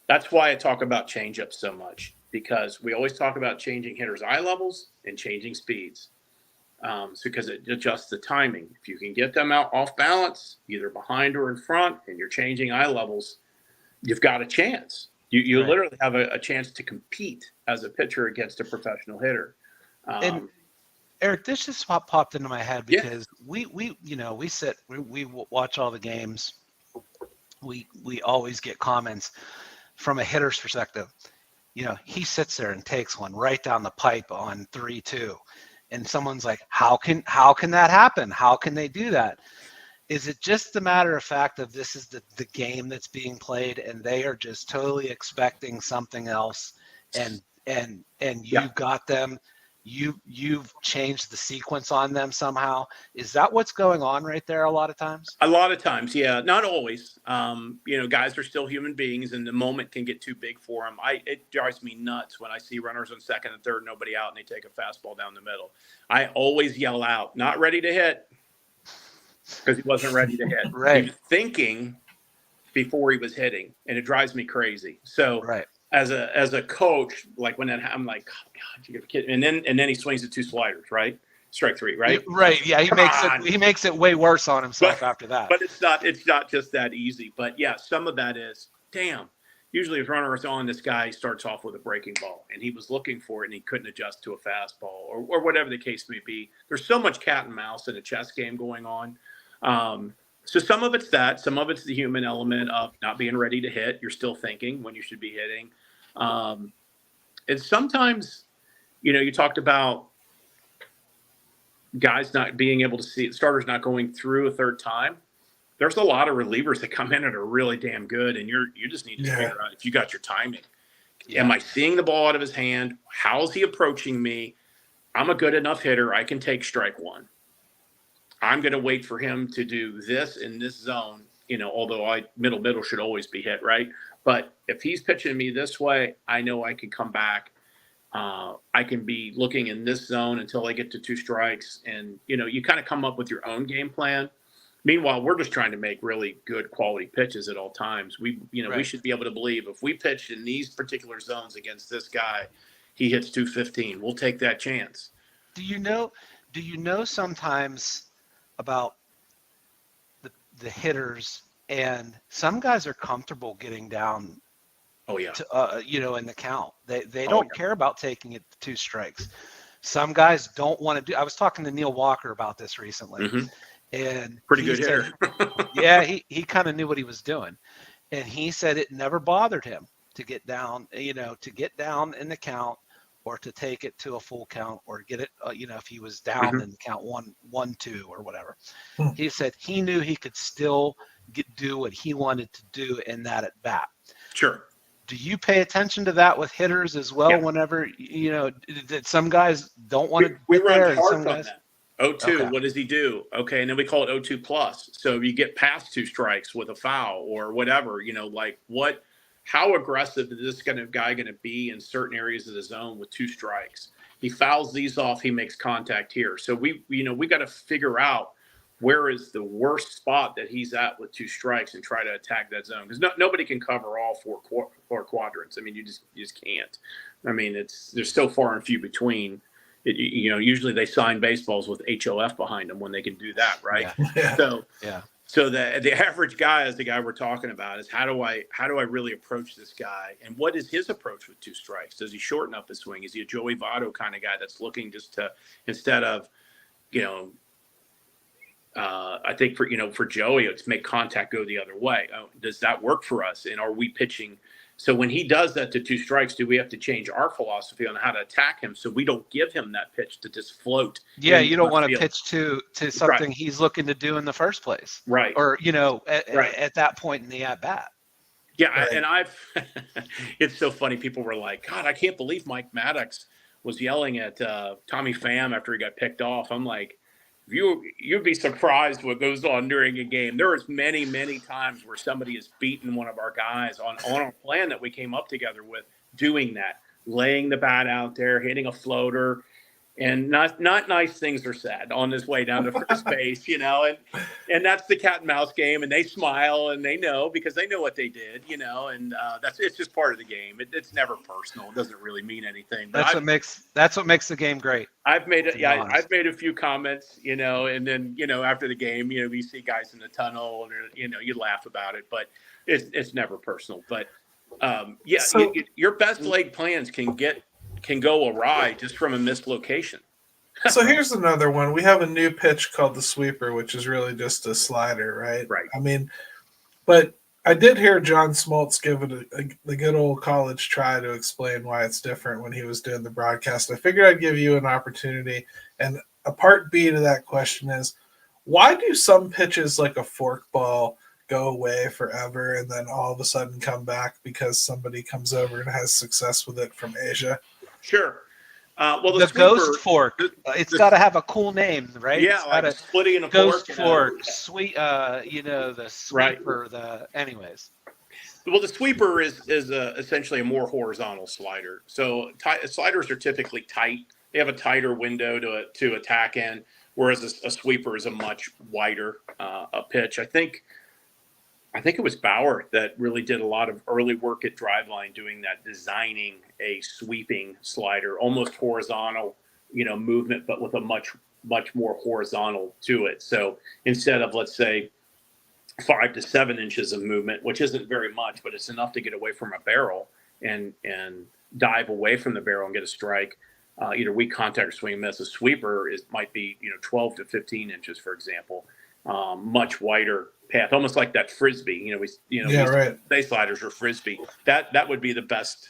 That's why I talk about changeups so much, because we always talk about changing hitters' eye levels and changing speeds. Because it adjusts the timing. If you can get them out off balance, either behind or in front, and you're changing eye levels, you've got a chance. You right. Literally have a chance to compete as a pitcher against a professional hitter. And Eric, this just popped into my head because we watch all the games. We always get comments from a hitter's perspective. He sits there and takes one right down the pipe on 3-2. And someone's like, how can that happen? How can they do that? Is it just a matter of fact of this is the game that's being played, and they are just totally expecting something else, and you got them you've changed the sequence on them somehow. Is that what's going on right there a lot of times? A lot of times, yeah. Not always. Guys are still human beings, and the moment can get too big for them. It drives me nuts when I see runners on second and third, nobody out, and they take a fastball down the middle. I always yell out, "Not ready to hit," because he wasn't ready to hit. Right. He was thinking before he was hitting, and it drives me crazy. So, Right. as a coach, like when that, I'm like, oh, God, you're kidding. And then he swings the 2 sliders, right? Strike 3, right? Right. Yeah. He makes it way worse on himself after that. But it's not just that easy. But yeah, some of that is, damn. Usually, if runner is on, this guy starts off with a breaking ball, and he was looking for it, and he couldn't adjust to a fastball, or whatever the case may be. There's so much cat and mouse in a chess game going on. So some of it's that, some of it's the human element of not being ready to hit. You're still thinking when you should be hitting. And sometimes, you talked about guys not being able to see, starters not going through a third time. There's a lot of relievers that come in and are really damn good, and you just need to figure out if you got your timing. Yeah. Am I seeing the ball out of his hand? How's he approaching me? I'm a good enough hitter. I can take strike 1. I'm going to wait for him to do this in this zone, although middle should always be hit, right? But if he's pitching me this way, I know I can come back. I can be looking in this zone until I get to 2 strikes. And, you kind of come up with your own game plan. Meanwhile, we're just trying to make really good quality pitches at all times. We should be able to believe if we pitch in these particular zones against this guy, he hits 215. We'll take that chance. Do you know sometimes about the hitters, and some guys are comfortable getting down. Oh yeah. To, in the count, they don't care about taking it to 2 strikes. Some guys don't want to do. I was talking to Neil Walker about this recently, and pretty good hitter. Yeah, he kind of knew what he was doing, and he said it never bothered him to get down, to get down in the count, or to take it to a full count, or get it, if he was down in the count 1-2 or whatever. He said he knew he could still do what he wanted to do in that at bat. Sure. Do you pay attention to that with hitters as well? Yeah. Whenever that some guys don't want to. We run there, hard on that. 0-2. Okay. What does he do? Okay, and then we call it 0-2 plus. So you get past 2 strikes with a foul or whatever. How aggressive is this guy going to be in certain areas of the zone with 2 strikes? He fouls these off. He makes contact here. So we got to figure out where is the worst spot that he's at with 2 strikes and try to attack that zone, because nobody can cover all 4 quadrants. I mean, you just can't. I mean, there's so far and few between. Usually they sign baseballs with HOF behind them when they can do that, right? Yeah. So the average guy is the guy we're talking about. Is how do I really approach this guy, and what is his approach with 2 strikes? Does he shorten up his swing? Is he a Joey Votto kind of guy that's looking just to, instead of, I think for Joey, it's make contact go the other way. Does that work for us? And are we pitching? So when he does that to 2 strikes, do we have to change our philosophy on how to attack him so we don't give him that pitch to just float? Yeah, you don't want to pitch to something he's looking to do in the first place. Right. Or, at that point in the at-bat. Yeah, right. And it's so funny. People were like, God, I can't believe Mike Maddox was yelling at Tommy Pham after he got picked off. I'm like, you'd be surprised what goes on during a game. There is many, many times where somebody has beaten one of our guys on a plan that we came up together with, doing that, laying the bat out there, hitting a floater, and not nice things are said on his way down to first base, and that's the cat and mouse game, and they smile and they know because they know what they did, and it's just part of the game. It's never personal. It doesn't really mean anything. But that's what makes the game great. I've made a few comments, and then after the game, we see guys in the tunnel, and you laugh about it, but it's never personal. But your best laid plans can go awry just from a mislocation. So here's another one. We have a new pitch called the sweeper, which is really just a slider, right? Right. I mean, but I did hear John Smoltz give it the good old college try to explain why it's different when he was doing the broadcast. I figured I'd give you an opportunity. And a part B to that question is, why do some pitches like a forkball go away forever and then all of a sudden come back because somebody comes over and has success with it from Asia? Sure. Well, The sweeper, ghost fork. It's got to have a cool name, right? Yeah, It's like gotta, a splitting and a ghost fork. fork, sweet. The Right. sweeper. Anyways. Well, the sweeper is essentially a more horizontal slider. So sliders are typically tight. They have a tighter window to attack in, whereas a sweeper is a much wider a pitch. I think it was Bauer that really did a lot of early work at Driveline doing that, designing a sweeping slider, almost horizontal, movement, but with a much more horizontal to it. So instead of, let's say, 5 to 7 inches of movement, which isn't very much, but it's enough to get away from a barrel and dive away from the barrel and get a strike. Either weak contact or swing and miss. A sweeper might be 12 to 15 inches, for example, much wider path, almost like that frisbee. Right. Say sliders or frisbee. That would be the best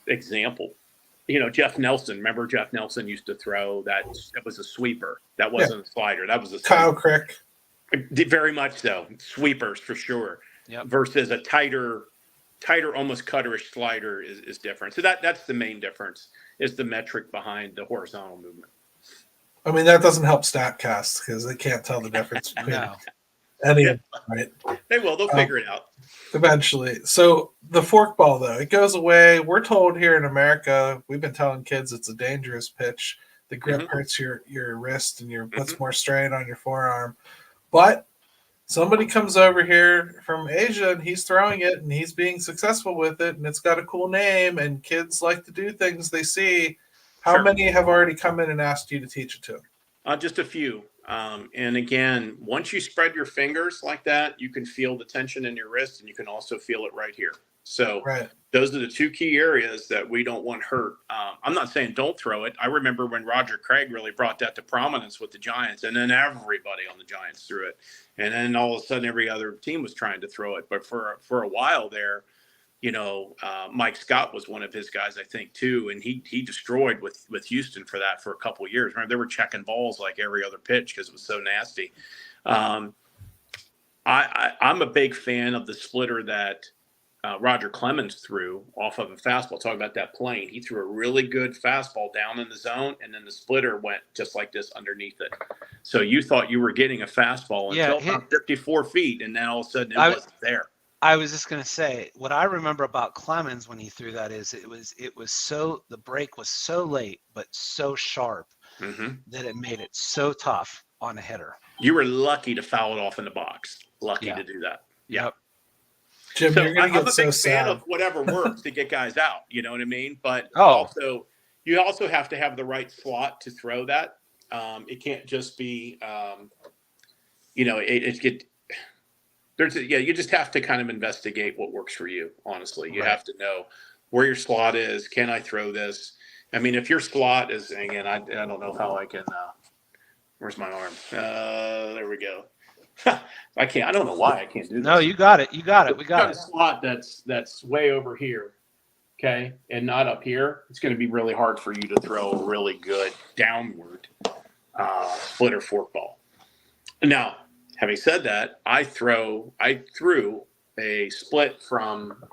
example. Jeff Nelson. Remember, Jeff Nelson used to throw that. That was a sweeper. That wasn't a slider. That was a Kyle Crick. Very much so. Sweepers for sure. Yep. Versus a tighter, almost cutterish slider is different. So that's the main difference, is the metric behind the horizontal movement. I mean, that doesn't help StatCast because they can't tell the difference between any of them, right? They will. They'll figure it out. Eventually. So the forkball, though, it goes away. We're told here in America, we've been telling kids it's a dangerous pitch. The grip hurts your wrist and puts more strain on your forearm. But somebody comes over here from Asia and he's throwing it and he's being successful with it and it's got a cool name and kids like to do things they see. How many have already come in and asked you to teach it to them? Just a few. And again, once you spread your fingers like that, you can feel the tension in your wrist and you can also feel it right here. So those are the two key areas that we don't want hurt. I'm not saying don't throw it. I remember when Roger Craig really brought that to prominence with the Giants, and then everybody on the Giants threw it. And then all of a sudden every other team was trying to throw it. But for a while there, Mike Scott was one of his guys, I think, too. And he destroyed with Houston for that for a couple of years. Remember, they were checking balls like every other pitch because it was so nasty. I'm a big fan of the splitter that Roger Clemens threw off of a fastball. Talk about that plane. He threw a really good fastball down in the zone, and then the splitter went just like this underneath it. So you thought you were getting a fastball until about 54 feet, and then all of a sudden it wasn't there. I was just going to say, what I remember about Clemens when he threw that is it was so, the break was so late but so sharp that it made it so tough on a hitter. You were lucky to foul it off in the box. Lucky to do that. Yep. Jim, So you're going to get so sad. I'm a big fan of whatever works to get guys out. You know what I mean? But you also have to have the right slot to throw that. It can't just be, you just have to kind of investigate what works for you. Honestly, you have to know where your slot is. Can I throw this? I mean, if your slot is, again, I don't know how I can. Where's my arm? There we go. I can't. I don't know why I can't do this. No, you got it. We got it. A slot that's way over here, okay, and not up here. It's going to be really hard for you to throw a really good downward splitter forkball. Now, having said that, I threw a split from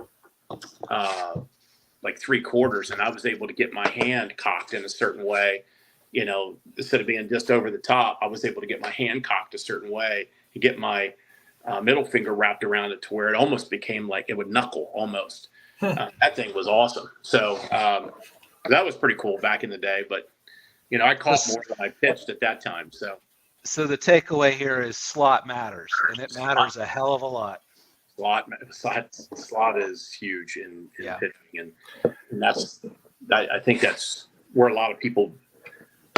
like 3/4, and I was able to get my hand cocked in a certain way. Instead of being just over the top, I was able to get my hand cocked a certain way to get my middle finger wrapped around it to where it almost became like it would knuckle almost. That thing was awesome. So that was pretty cool back in the day. But, I caught more than I pitched at that time. So the takeaway here is slot matters, and it matters a hell of a lot. Slot is huge in pitching. And I think that's where a lot of people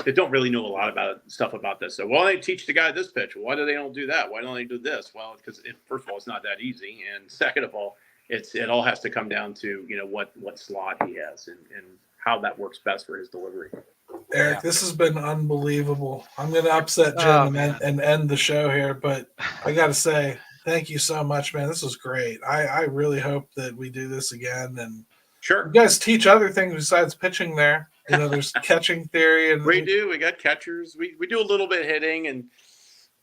that don't really know a lot about stuff about this. So, they teach the guy this pitch. Why do they don't do that? Why don't they do this? Well, because first of all, it's not that easy, and second of all, it all has to come down to what slot he has and how that works best for his delivery. Eric, this has been unbelievable. I'm going to upset Jim and end the show here, but I got to say thank you so much, man. This was great. I really hope that we do this again. And sure, you guys teach other things besides pitching there. There's catching theory, and we do. We got catchers. We do a little bit of hitting, and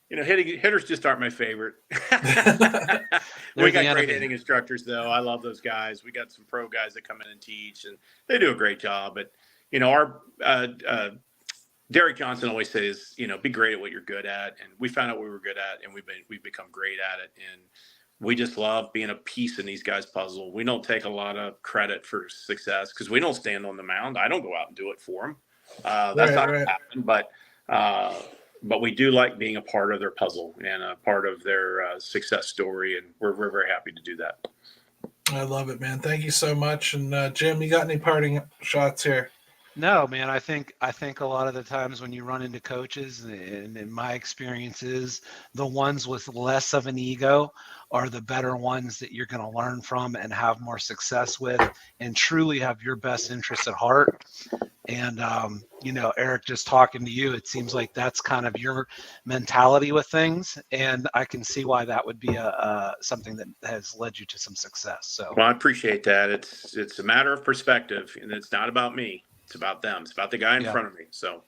hitters just aren't my favorite. We got great hitting instructors, though. I love those guys. We got some pro guys that come in and teach, and they do a great job. But our Derek Johnson always says, be great at what you're good at. And we found out what we were good at, and we've become great at it. And we just love being a piece in these guys' puzzle. We don't take a lot of credit for success because we don't stand on the mound. I don't go out and do it for them. That's not going to happen. But we do like being a part of their puzzle and a part of their success story. And we're very happy to do that. I love it, man. Thank you so much. And Jim, you got any parting shots here? No, man. I think a lot of the times when you run into coaches, and in my experiences, the ones with less of an ego are the better ones that you're going to learn from and have more success with, and truly have your best interests at heart. And Eric, just talking to you, it seems like that's kind of your mentality with things, and I can see why that would be something that has led you to some success. So, well, I appreciate that. It's a matter of perspective, and it's not about me. It's about them. It's about the guy in front of me. So,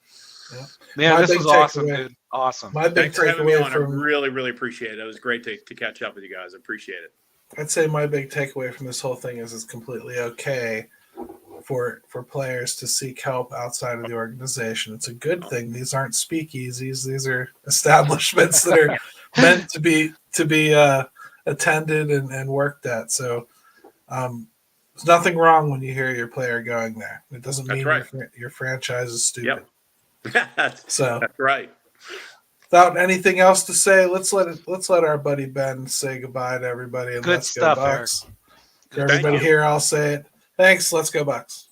man, this was awesome, dude. Awesome. Thanks for having me on. I really, really appreciate it. It was great to catch up with you guys. I appreciate it. I'd say my big takeaway from this whole thing is it's completely okay for players to seek help outside of the organization. It's a good thing. These aren't speakeasies. These are establishments that are meant to be attended and worked at. So there's nothing wrong when you hear your player going there. It doesn't mean your franchise is stupid. Yep. That's right. Without anything else to say, let's let our buddy Ben say goodbye to everybody. And good let's stuff, go Bucks. Eric. To everybody here, I'll say it. Thanks. Let's go Bucks.